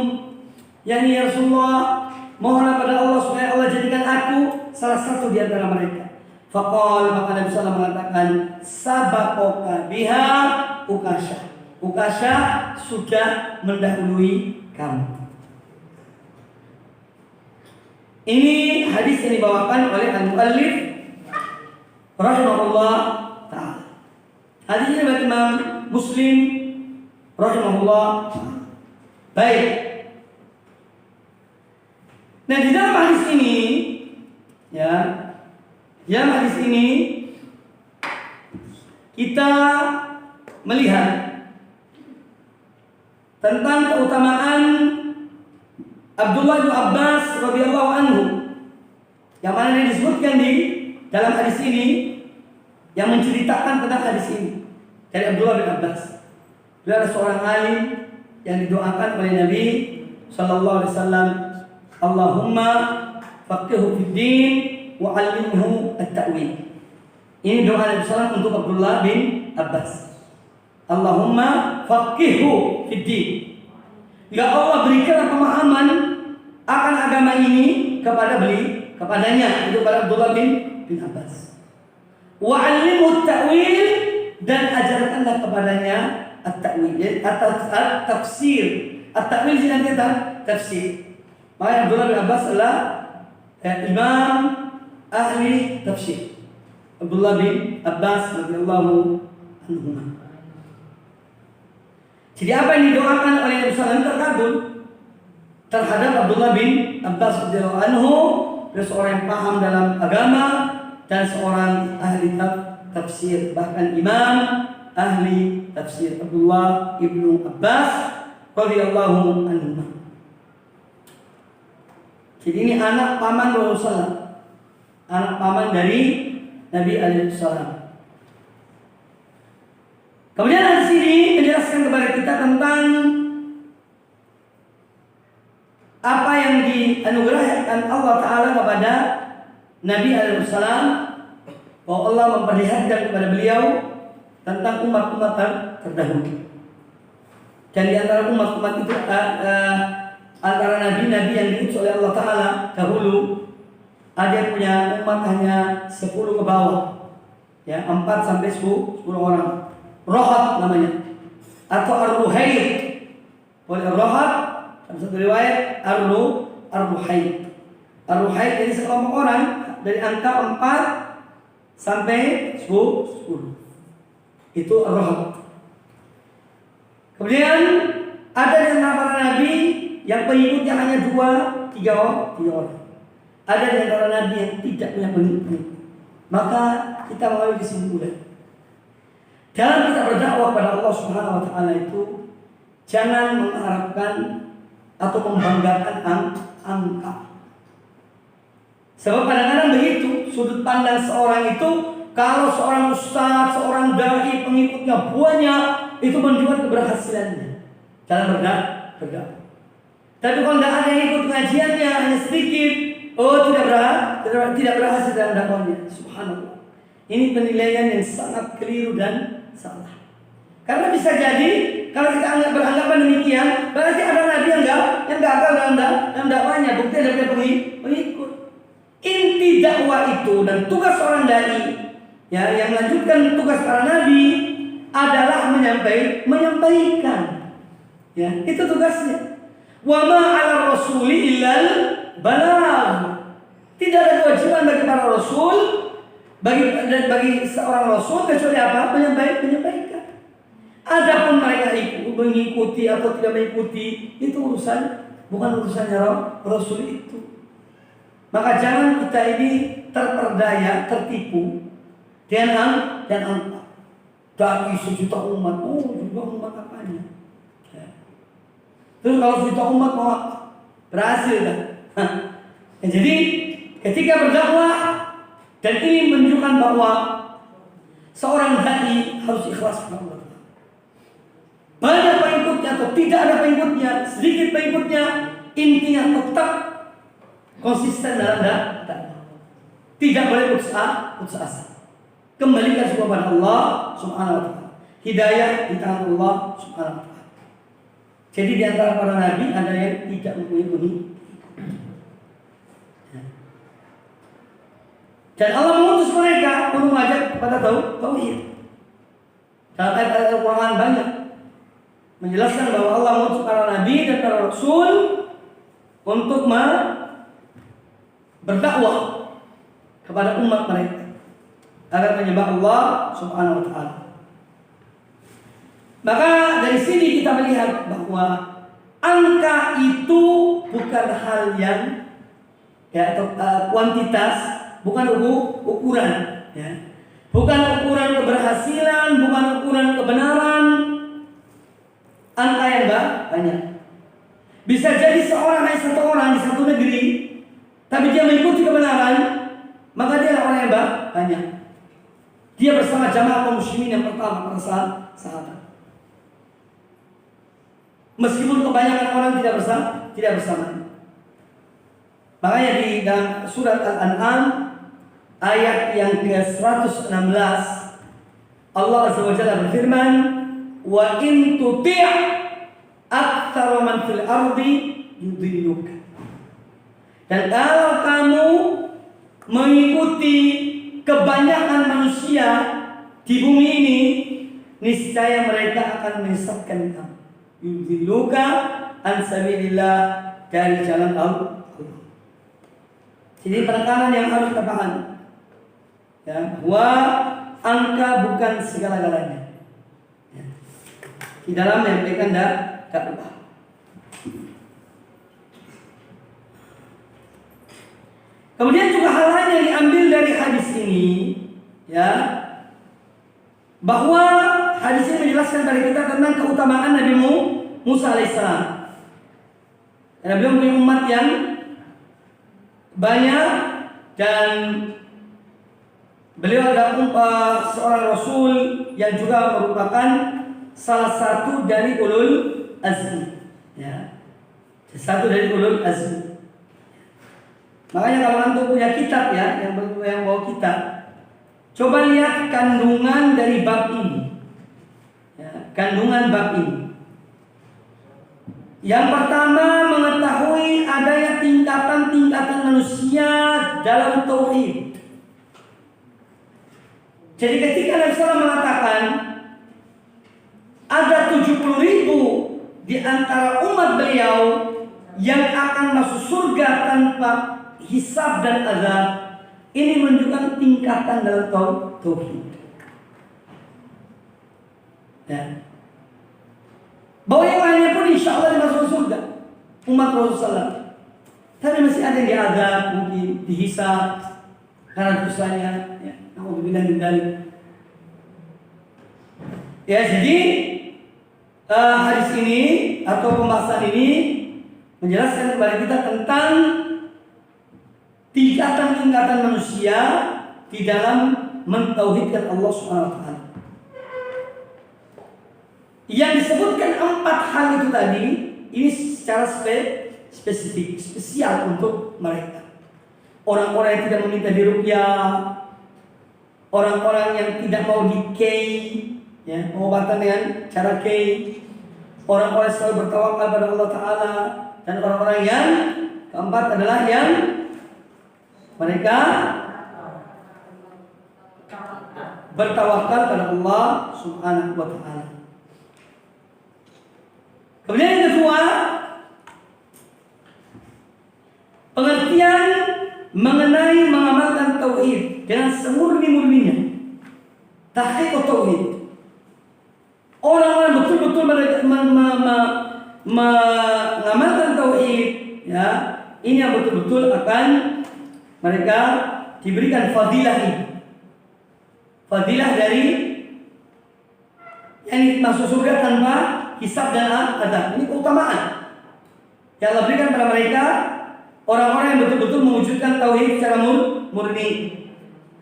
Yani ya Rasulullah, mohonlah pada Allah supaya Allah jadikan aku salah satu di antara mereka. Faqala, maka Nabi SAW mengatakan, "Sabaqaka biha Ukasha." Ukasha sudah mendahului kamu. Ini hadis yang dibawakan oleh al-muallif rahimahullah ta'ala. Hadis ini dari Imam Muslim rahimahullah ta'ala. Baik. Nah, di dalam hadis ini, ya, di dalam hadis ini kita melihat tentang keutamaan Abdullah bin Abbas radhiyallahu anhu, yang mana disebutkan di dalam hadis ini, yang menceritakan tentang hadis ini dari Abdullah bin Abbas. Dia adalah seorang alim yang didoakan oleh Nabi sallallahu alaihi wasallam, "Allahumma faqihhu fid din wa 'allimhu at-ta'wil." Ini doa Nabi SAW untuk Abdullah bin Abbas. Allahumma faqihhu fid din. Ya Allah, berikanlah pemahaman akan agama ini kepadanya, itu pada Abdullah bin Abbas. Wa 'allimhu at-ta'wil, dan ajarkanlah kepadanya at-ta'wil atau tafsir. At-ta'wil ini tafsir. Maka Abdullah bin Abbas adalah imam ahli tafsir. Abdullah bin Abbas radhiyallahu anhu. Jadi apa yang didoakan oleh Nabi SAW terkabul terhadap Abdullah bin Abbas radhiyallahu anhu. Dia seorang yang paham dalam agama dan seorang ahli tafsir, bahkan imam ahli tafsir, Abdullah ibnu Abbas radhiyallahu anhu. Jadi ini anak paman Rasulullah, anak paman dari Nabi alaihissalam. Kemudian hadis ini menjelaskan kepada kita tentang apa yang dianugerahkan Allah Ta'ala kepada Nabi alaihissalam, bahwa Allah memperlihatkan kepada beliau tentang umat-umat terdahulu. Dan di antara umat-umat itu antara nabi-nabi yang diutus oleh Allah Ta'ala dahulu, ada yang punya umat hanya 10 ke bawah, ya, 4 sampai 10 orang. Rohat namanya, atau ar-ruhaid. Boleh rohat, dalam satu riwayat ar-ruhaid. Ar-ruhaid jadi sekelompok orang dari angka 4 sampai 10. Itu ar-rohat. Kemudian ada di antara para nabi yang pengikutnya hanya 2-3 orang. Ada di antara nabi yang tidak punya pengikut. Maka kita mengambil kesimpulan, dalam kita berdakwah kepada Allah Subhanahu wa Ta'ala itu, jangan mengharapkan atau membanggakan angka. Sebab kadang-kadang begitu sudut pandang seorang itu, kalau seorang ustaz, seorang dai pengikutnya banyak, itu menunjukkan keberhasilannya dalam berdakwah. Tapi kalau tidak ada yang ikut pengajiannya, hanya sedikit, tidak berhasil dalam dakwahnya. Subhanallah. Ini penilaian yang sangat keliru dan salah. Karena bisa jadi kalau kita beranggapan demikian, berarti ada nabi yang gagal dalam dakwahnya. Bukti ada pengikut. Inti dakwah itu dan tugas seorang dai Ya, yang melanjutkan tugas para nabi adalah menyampaikan. Ya, itu tugasnya. Wa ma 'ala rasuli illal balagh. Tidak ada kewajiban bagi para rasul, bagi seorang rasul kecuali apa? Menyampaikan. Adapun mereka mengikuti atau tidak mengikuti, itu bukan urusannya rasul itu. Maka jangan kita ini terperdaya, tertipu dengan angka. Dari 1 juta umat, juga umat apanya? Ya. Terus kalau 1 juta umat mau apa? Berhasil kan? Ya, jadi ketika berdakwah dan ini menunjukkan bahwa seorang dai harus ikhlas kepada Allah. Banyak pengikutnya atau tidak ada pengikutnya, sedikit pengikutnya, intinya tetap konsisten dalam dakwah. Tidak boleh putus asa. Kembalikan semua kepada Allah Subhanahu wa taala. Hidayah di tangan Allah Subhanahu wa taala. Jadi di antara para nabi ada yang tidak mempunyai. Dan Allah mengutus mereka untuk mengajak kepada tauhid. Dalam ayat-ayat Al-Quran banyak menjelaskan bahwa Allah mengutus para nabi dan para rasul untuk berdakwah kepada umat mereka agar menyembah Allah Subhanahu wa taala. Maka dari sini kita melihat bahwa angka itu bukan hal yang atau kuantitas, bukan ukuran, ya. Bukan ukuran keberhasilan, bukan ukuran kebenaran. Angka yang banyak. Bisa jadi seorang hanya satu orang di satu negeri, tapi dia mengikuti kebenaran, maka dia orang yang banyak. Dia bersama jamaah kaum muslimin yang pertama, para sahabat. Meskipun kebanyakan orang tidak bersama. Makanya di dalam surat Al-An'am ayat yang ke-116 Allah Azza wa Jalla berfirman, "Wa in tuti' aktsara man fil ardi yudilluka." Dan kalau kamu mengikuti kebanyakan manusia di bumi ini, niscaya mereka akan menyesatkan kamu. Yudilluka an sabilillah, dari jalan Allah. Jadi penekanan yang harus kita pahami, ya, bahwa angka bukan segala-galanya. Ya. Di dalam menyampaikan dakwah. Kemudian juga hal lain yang diambil dari hadis ini, ya, bahwa hadis ini menjelaskan dari kita tentang keutamaan Nabi Musa alaihissalam. Karena beliau punya umat yang banyak dan beliau adalah seorang rasul yang juga merupakan salah satu dari ulul azmi, ya, satu dari ulul azmi. Makanya kalau antum punya kitab, ya, yang bawa kitab, coba lihat kandungan dari bab ini, ya, kandungan bab ini. Yang pertama, mengetahui adanya tingkatan-tingkatan manusia dalam tauhid. Jadi ketika Nabi SAW mengatakan ada 70.000 di antara umat beliau yang akan masuk surga tanpa hisab dan azab, ini menunjukkan tingkatan dalam tauhid. Ya. Bahwa yang lainnya pun insya Allah dimasuk surga, umat Rasulullah. Tapi masih ada yang diazab, mungkin dihisab karena dosanya. Ya, alhamdulillah dari. Ya, jadi hadis ini atau pembahasan ini menjelaskan kepada kita tentang tingkatan-tingkatan manusia di dalam mentauhidkan Allah Subhanahu wa taala. Yang disebutkan 4 hal itu tadi, ini secara spesifik, spesial untuk mereka. Orang-orang yang tidak meminta diruqyah, orang-orang yang tidak mau di-kei, ya, pengobatan dengan cara kei, orang-orang yang selalu bertawakal pada Allah Ta'ala, dan orang-orang yang keempat adalah yang mereka bertawakal pada Allah Subhanahu wa taala. Kemudian yang kedua, pengertian mengenai mengamalkan tauhid dengan semurni-murninya. Tahqiq tauhid. Orang-orang betul-betul mengamalkan tauhid, ya, ini yang betul-betul akan mereka diberikan fadilah ini. Fadilah dari yang masuk surga tanpa hisab dan adab. Ini keutamaan yang Allah berikan pada mereka, orang-orang yang betul-betul mewujudkan tauhid secara murni.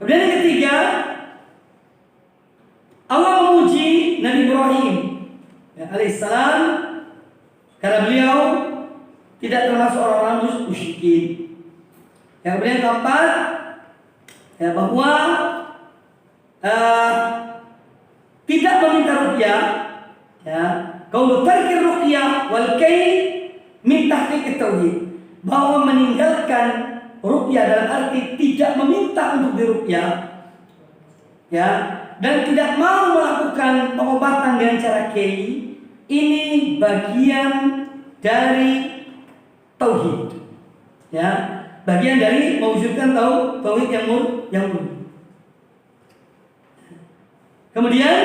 Kemudian yang ketiga, Allah memuji Nabi Ibrahim alaihissalam karena beliau tidak termasuk orang-orang musyrikin. Yang kemudian keempat, ya, bahwa tidak meminta ruqyah, ya, qaulu tarkir ruqyah wal kay min tahqiq tauhid, bahwa meninggalkan ruqyah dalam arti tidak meminta untuk diruqyah, ya, dan tidak mau melakukan pengobatan dengan cara kiai, ini bagian dari tauhid, ya, bagian dari mewujudkan tauhid yang murni. Kemudian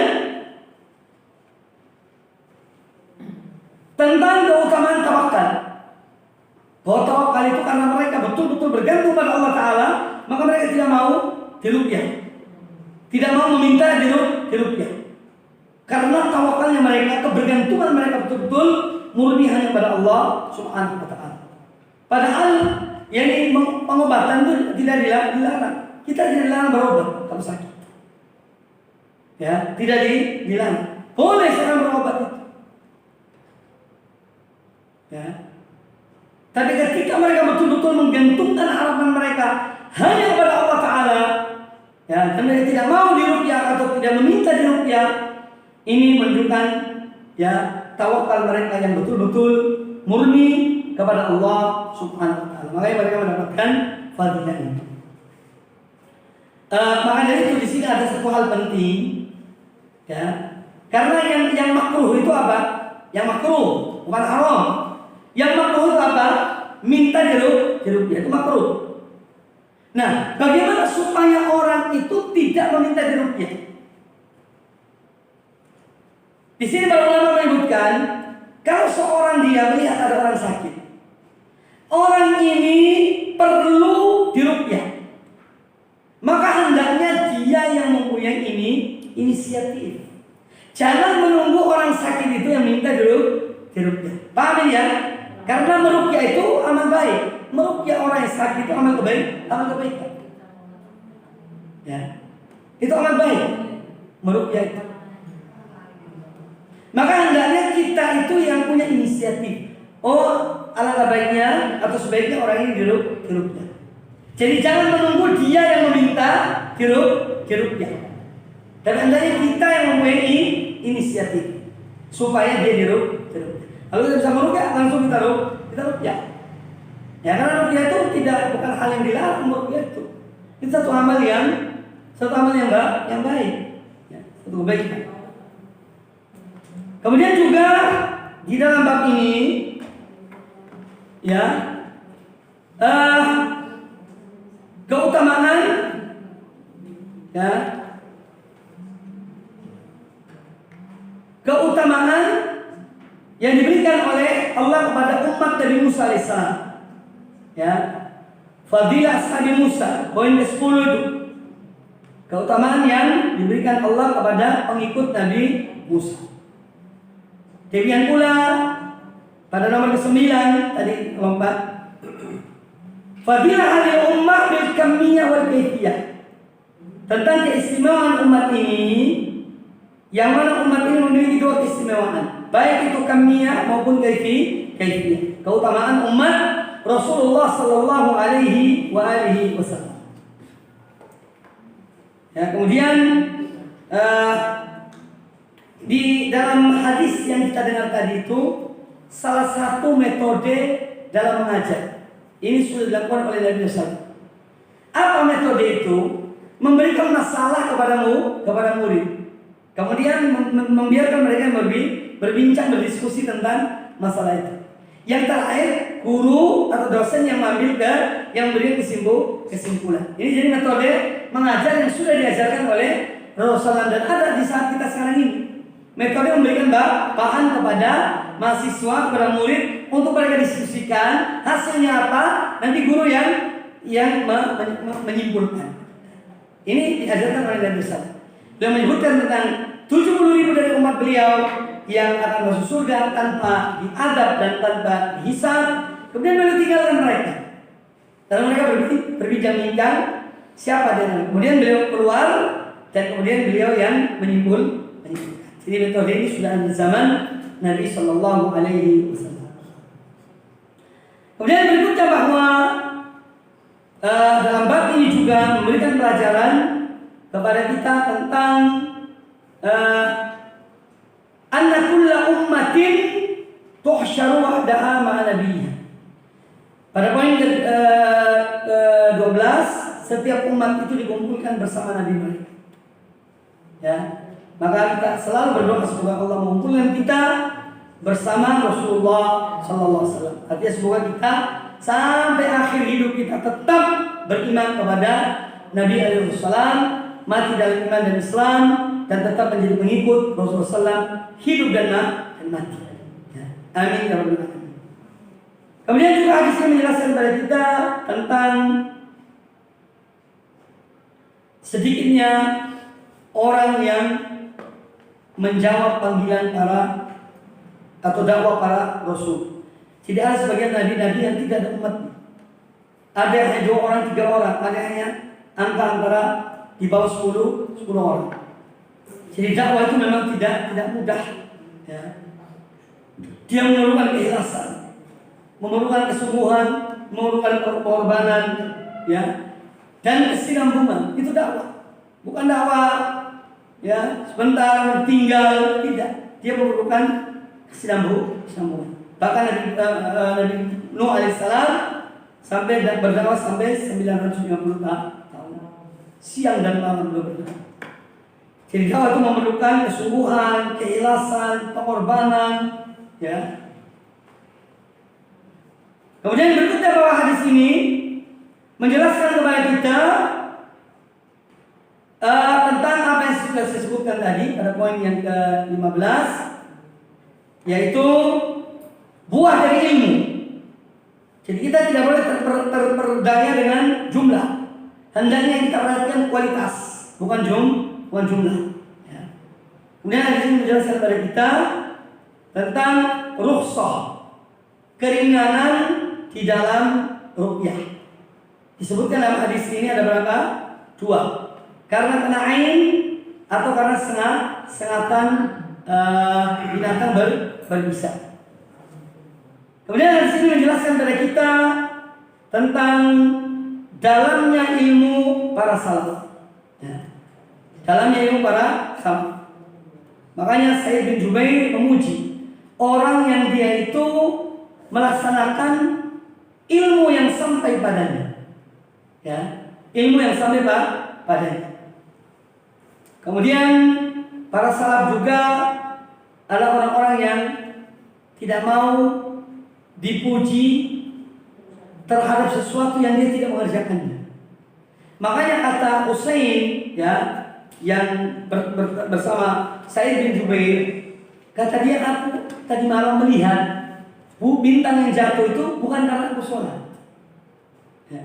tentang keutamaan tawakal, bahwa tawakal itu karena mereka betul-betul bergantung pada Allah Ta'ala, maka mereka tidak mau diruqyah, tidak mau meminta diruqyah, karena tawakalnya mereka, kebergantungan mereka betul-betul murni hanya pada Allah Subhanahu wa taala. Padahal yang pengobatan itu tidak dilarang. Kita tidak dilarang berobat kalau sakit. Ya, tidak dilarang. Boleh seorang berobat itu. Ya. Tapi ketika mereka betul-betul menggantungkan harapan mereka hanya kepada Allah Ta'ala, ya, dan mereka tidak mau diruqyah atau tidak meminta diruqyah, ini menunjukkan, ya, tawakal mereka yang betul-betul murni kepada Allah Subhanahu wa taala. Makanya mereka mendapatkan fadilah ini. Maka dari itu di sini ada satu hal penting, ya. Karena yang makruh itu apa? Yang makruh, bukan haram. Yang makruh itu apa? Minta diruqyah, itu makruh. Nah, bagaimana supaya orang itu tidak meminta diruqyah? Di sini para ulama menyebutkan, kalau seorang dia melihat ada orang sakit, orang ini perlu diruqyah, maka hendaknya dia yang mempunyai inisiatif. Jangan menunggu orang sakit itu yang minta diruqyah. Paham ya? Karena meruqyah itu amal baik. Meruqyah orang yang sakit itu amal kebaikan. Ya. Itu amal baik. Meruqyah itu. Maka hendaknya kita itu yang punya inisiatif. Oh, alangkah baiknya atau sebaiknya orang ini diruqyah. Jadi jangan menunggu dia yang meminta diruqyah. Tapi hendaknya kita yang mempunyai inisiatif supaya dia diruqyah. Kalau kita bisa meruqyah, langsung kita ruqyah. Ya, karena ruqyah itu bukan hal yang dilarang, ruqyah itu. Itu satu amal yang baik. Ya, satu kebaikan. Kemudian juga di dalam bab ini, ya, keutamaan, ya, keutamaan yang diberikan oleh Allah kepada umat Nabi Musa alaihissalam, ya, fadilah Nabi Musa, poin ke-10 itu, keutamaan yang diberikan Allah kepada pengikut Nabi Musa. Demikian pula pada nomor ke-9 tadi lompat, fadilah ahli ummah bil kamiyah wal kaifiyah, tentang keistimewaan umat ini, yang mana umat ini memiliki dua keistimewaan, baik itu kamiyah maupun kaifiyah. Keutamaan umat Rasulullah sallallahu alaihi wasallam. Ya, kemudian di dalam hadis yang kita dengar tadi itu, salah satu metode dalam mengajar ini sudah dilakukan oleh Nabi SAW. Apa metode itu? memberikan masalah kepada murid. Kemudian membiarkan mereka berbincang, berdiskusi tentang masalah itu. Yang terakhir, guru atau dosen yang memberikan kesimpulan. Ini jadi metode mengajar yang sudah diajarkan oleh Rasulullah dan ada di saat kita sekarang ini. Metode memberikan bahan kepada mahasiswa, kepada murid untuk mereka diskusikan hasilnya apa, nanti guru yang menyimpulkan. Ini diajarkan oleh Nabi SAW. Beliau menyebutkan tentang 70.000 dari umat beliau yang akan masuk surga tanpa diadab dan tanpa dihisab. Kemudian beliau tinggalkan mereka. Lalu mereka berbincang-bincang siapa dia. Kemudian beliau keluar dan kemudian beliau yang menyimpulkan. Jadi metode ini sudah ada di zaman Nabi Shallallahu Alaihi Wasallam. Kemudian berikutnya bahwa dalam bab ini juga memberikan pelajaran kepada kita tentang anna kulla ummatin tuhsyaru wahdaha ma'a nabiyha. Pada poin ke-12, setiap umat itu dikumpulkan bersama nabi mereka. Ya. Maka kita selalu berdoa semoga Allah mengumpulkan kita bersama Rasulullah sallallahu alaihi wasallam. Artinya semoga kita sampai akhir hidup kita tetap beriman kepada Nabi alaihi wasallam, mati dalam iman dan Islam, dan tetap menjadi pengikut Rasulullah SAW hidup dan mati. Ya. Amin ya rabbal alamin. Kemudian juga hadis ini menjelaskan kepada kita tentang sedikitnya orang yang menjawab panggilan para atau dakwah para rasul. Tidak ada sebagian nabi-nabi yang tidak ada umatnya. Ada hanya 2 orang, 3 orang, ada hanya angka antara di bawah 10 orang. Jadi dakwah itu memang tidak mudah. Ya. Dia memerlukan keikhlasan, memerlukan kesungguhan, memerlukan pengorbanan, ya, dan kesinambungan. Itu dakwah, bukan dakwah ya sebentar tinggal, tidak. Dia memerlukan kesinambungan. Bahkan Nabi Nuh alaihissalam sampai berdakwah sampai 950 tahun, siang dan malam beliau berdakwah. Jadi dakwah itu memerlukan kesungguhan, keikhlasan, pengorbanan, ya. Kemudian berikutnya bahwa hadis ini menjelaskan kepada kita tentang apa yang sudah saya sebutkan tadi pada poin yang ke-15, yaitu buah dari ilmu. Jadi kita tidak boleh terperdaya dengan jumlah. Hendaknya kita perhatikan kualitas, bukan jumlah. Ya. Kemudian hadis ini menjelaskan kepada kita tentang rukhsah, keringanan di dalam ruqyah. Disebutkan dalam hadis ini ada berapa? 2. Karena kena ain atau karena sengatan binatang berbisa. Kemudian hadis ini menjelaskan kepada kita tentang dalamnya ilmu para salaf. Ya. Dalamnya ilmu para salaf. Makanya Sa'id bin Jubair memuji orang yang dia itu melaksanakan ilmu yang sampai padanya. Ya, ilmu yang sampai padanya. Kemudian para salaf juga adalah orang-orang yang tidak mau dipuji terhadap sesuatu yang dia tidak mengerjakannya. Makanya kata Usain, ya, yang bersama Sa'id bin Jubair, kata dia, aku tadi malam melihat bintang yang jatuh itu bukan karena aku sholat, ya,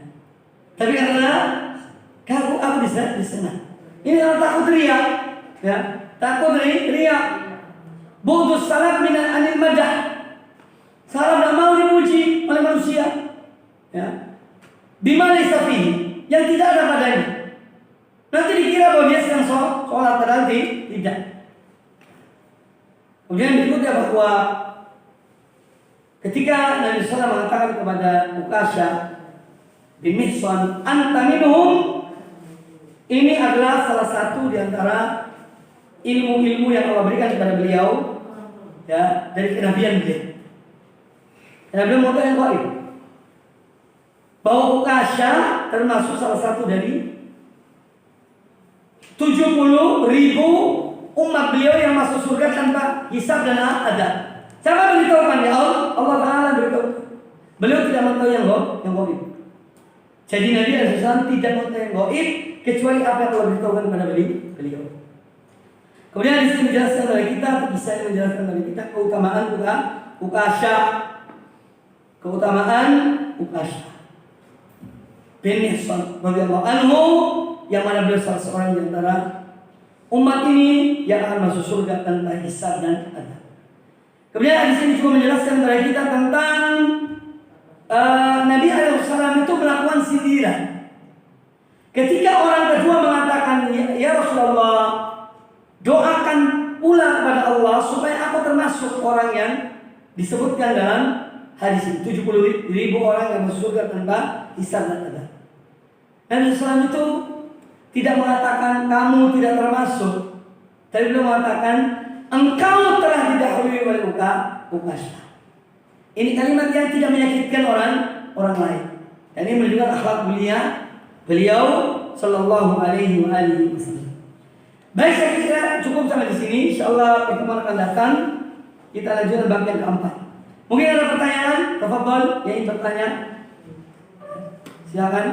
tapi karena aku di sana. Ini adalah takut riak, ya, takut riak. Bu'dus salaf min anil madah. Salaf tidak mau dipuji oleh manusia, ya. Bima laysa fihi, yang tidak ada padanya. Nanti dikira bahwa dia sedang sholat, padahal tidak. Kemudian berikutnya bahwa ketika Nabi SAW mengatakan kepada Uqasyah bin Mihsan, anta minhum, ini adalah salah satu di antara ilmu-ilmu yang Allah berikan kepada beliau, ya, dari kenabian beliau. Dan beliau mengatakan yang gaib, bahwa Uqasyah termasuk salah satu dari 70.000 umat beliau yang masuk surga tanpa hisab dan adab. Siapa beritahukan? Ya Allah, Allah Ta'ala beritahu. Beliau tidak mengetahui yang gaib. Jadi Nabi SAW tidak mengetahui yang gaib kecuali apa yang Allah beritahukan kepada beliau. Kemudian di sini menjelaskan oleh kita, kisah yang menjelaskan oleh kita keutamaan Ukasha. Keutamaan Ukasha bin Mihsan radhiyallahu anhu, yang mana beliau salah seorang di antara umat ini yang akan masuk surga tanpa hisab dan adab. Kemudian di sini juga menjelaskan kepada kita tentang Nabi SAW itu melakukan sindiran. Ketika orang kedua mengatakan, ya Rasulullah, doakan pula kepada Allah supaya aku termasuk orang yang disebutkan dalam hadis ini, 70.000 orang yang masuk surga tanpa hisab dan adab. Nabi SAW itu tidak mengatakan kamu tidak termasuk, tapi beliau mengatakan engkau telah didahului oleh Ukasha. Ini kalimat yang tidak menyakitkan orang lain. Dan ini menunjukkan akhlak mulia beliau sallallahu alaihi wasallam. Baik, saya kira cukup sampai di sini. Insyaallah pertemuan akan datang kita lanjutkan bab yang keempat. Mungkin ada pertanyaan? Tafadhol, yang ingin bertanya. Silakan.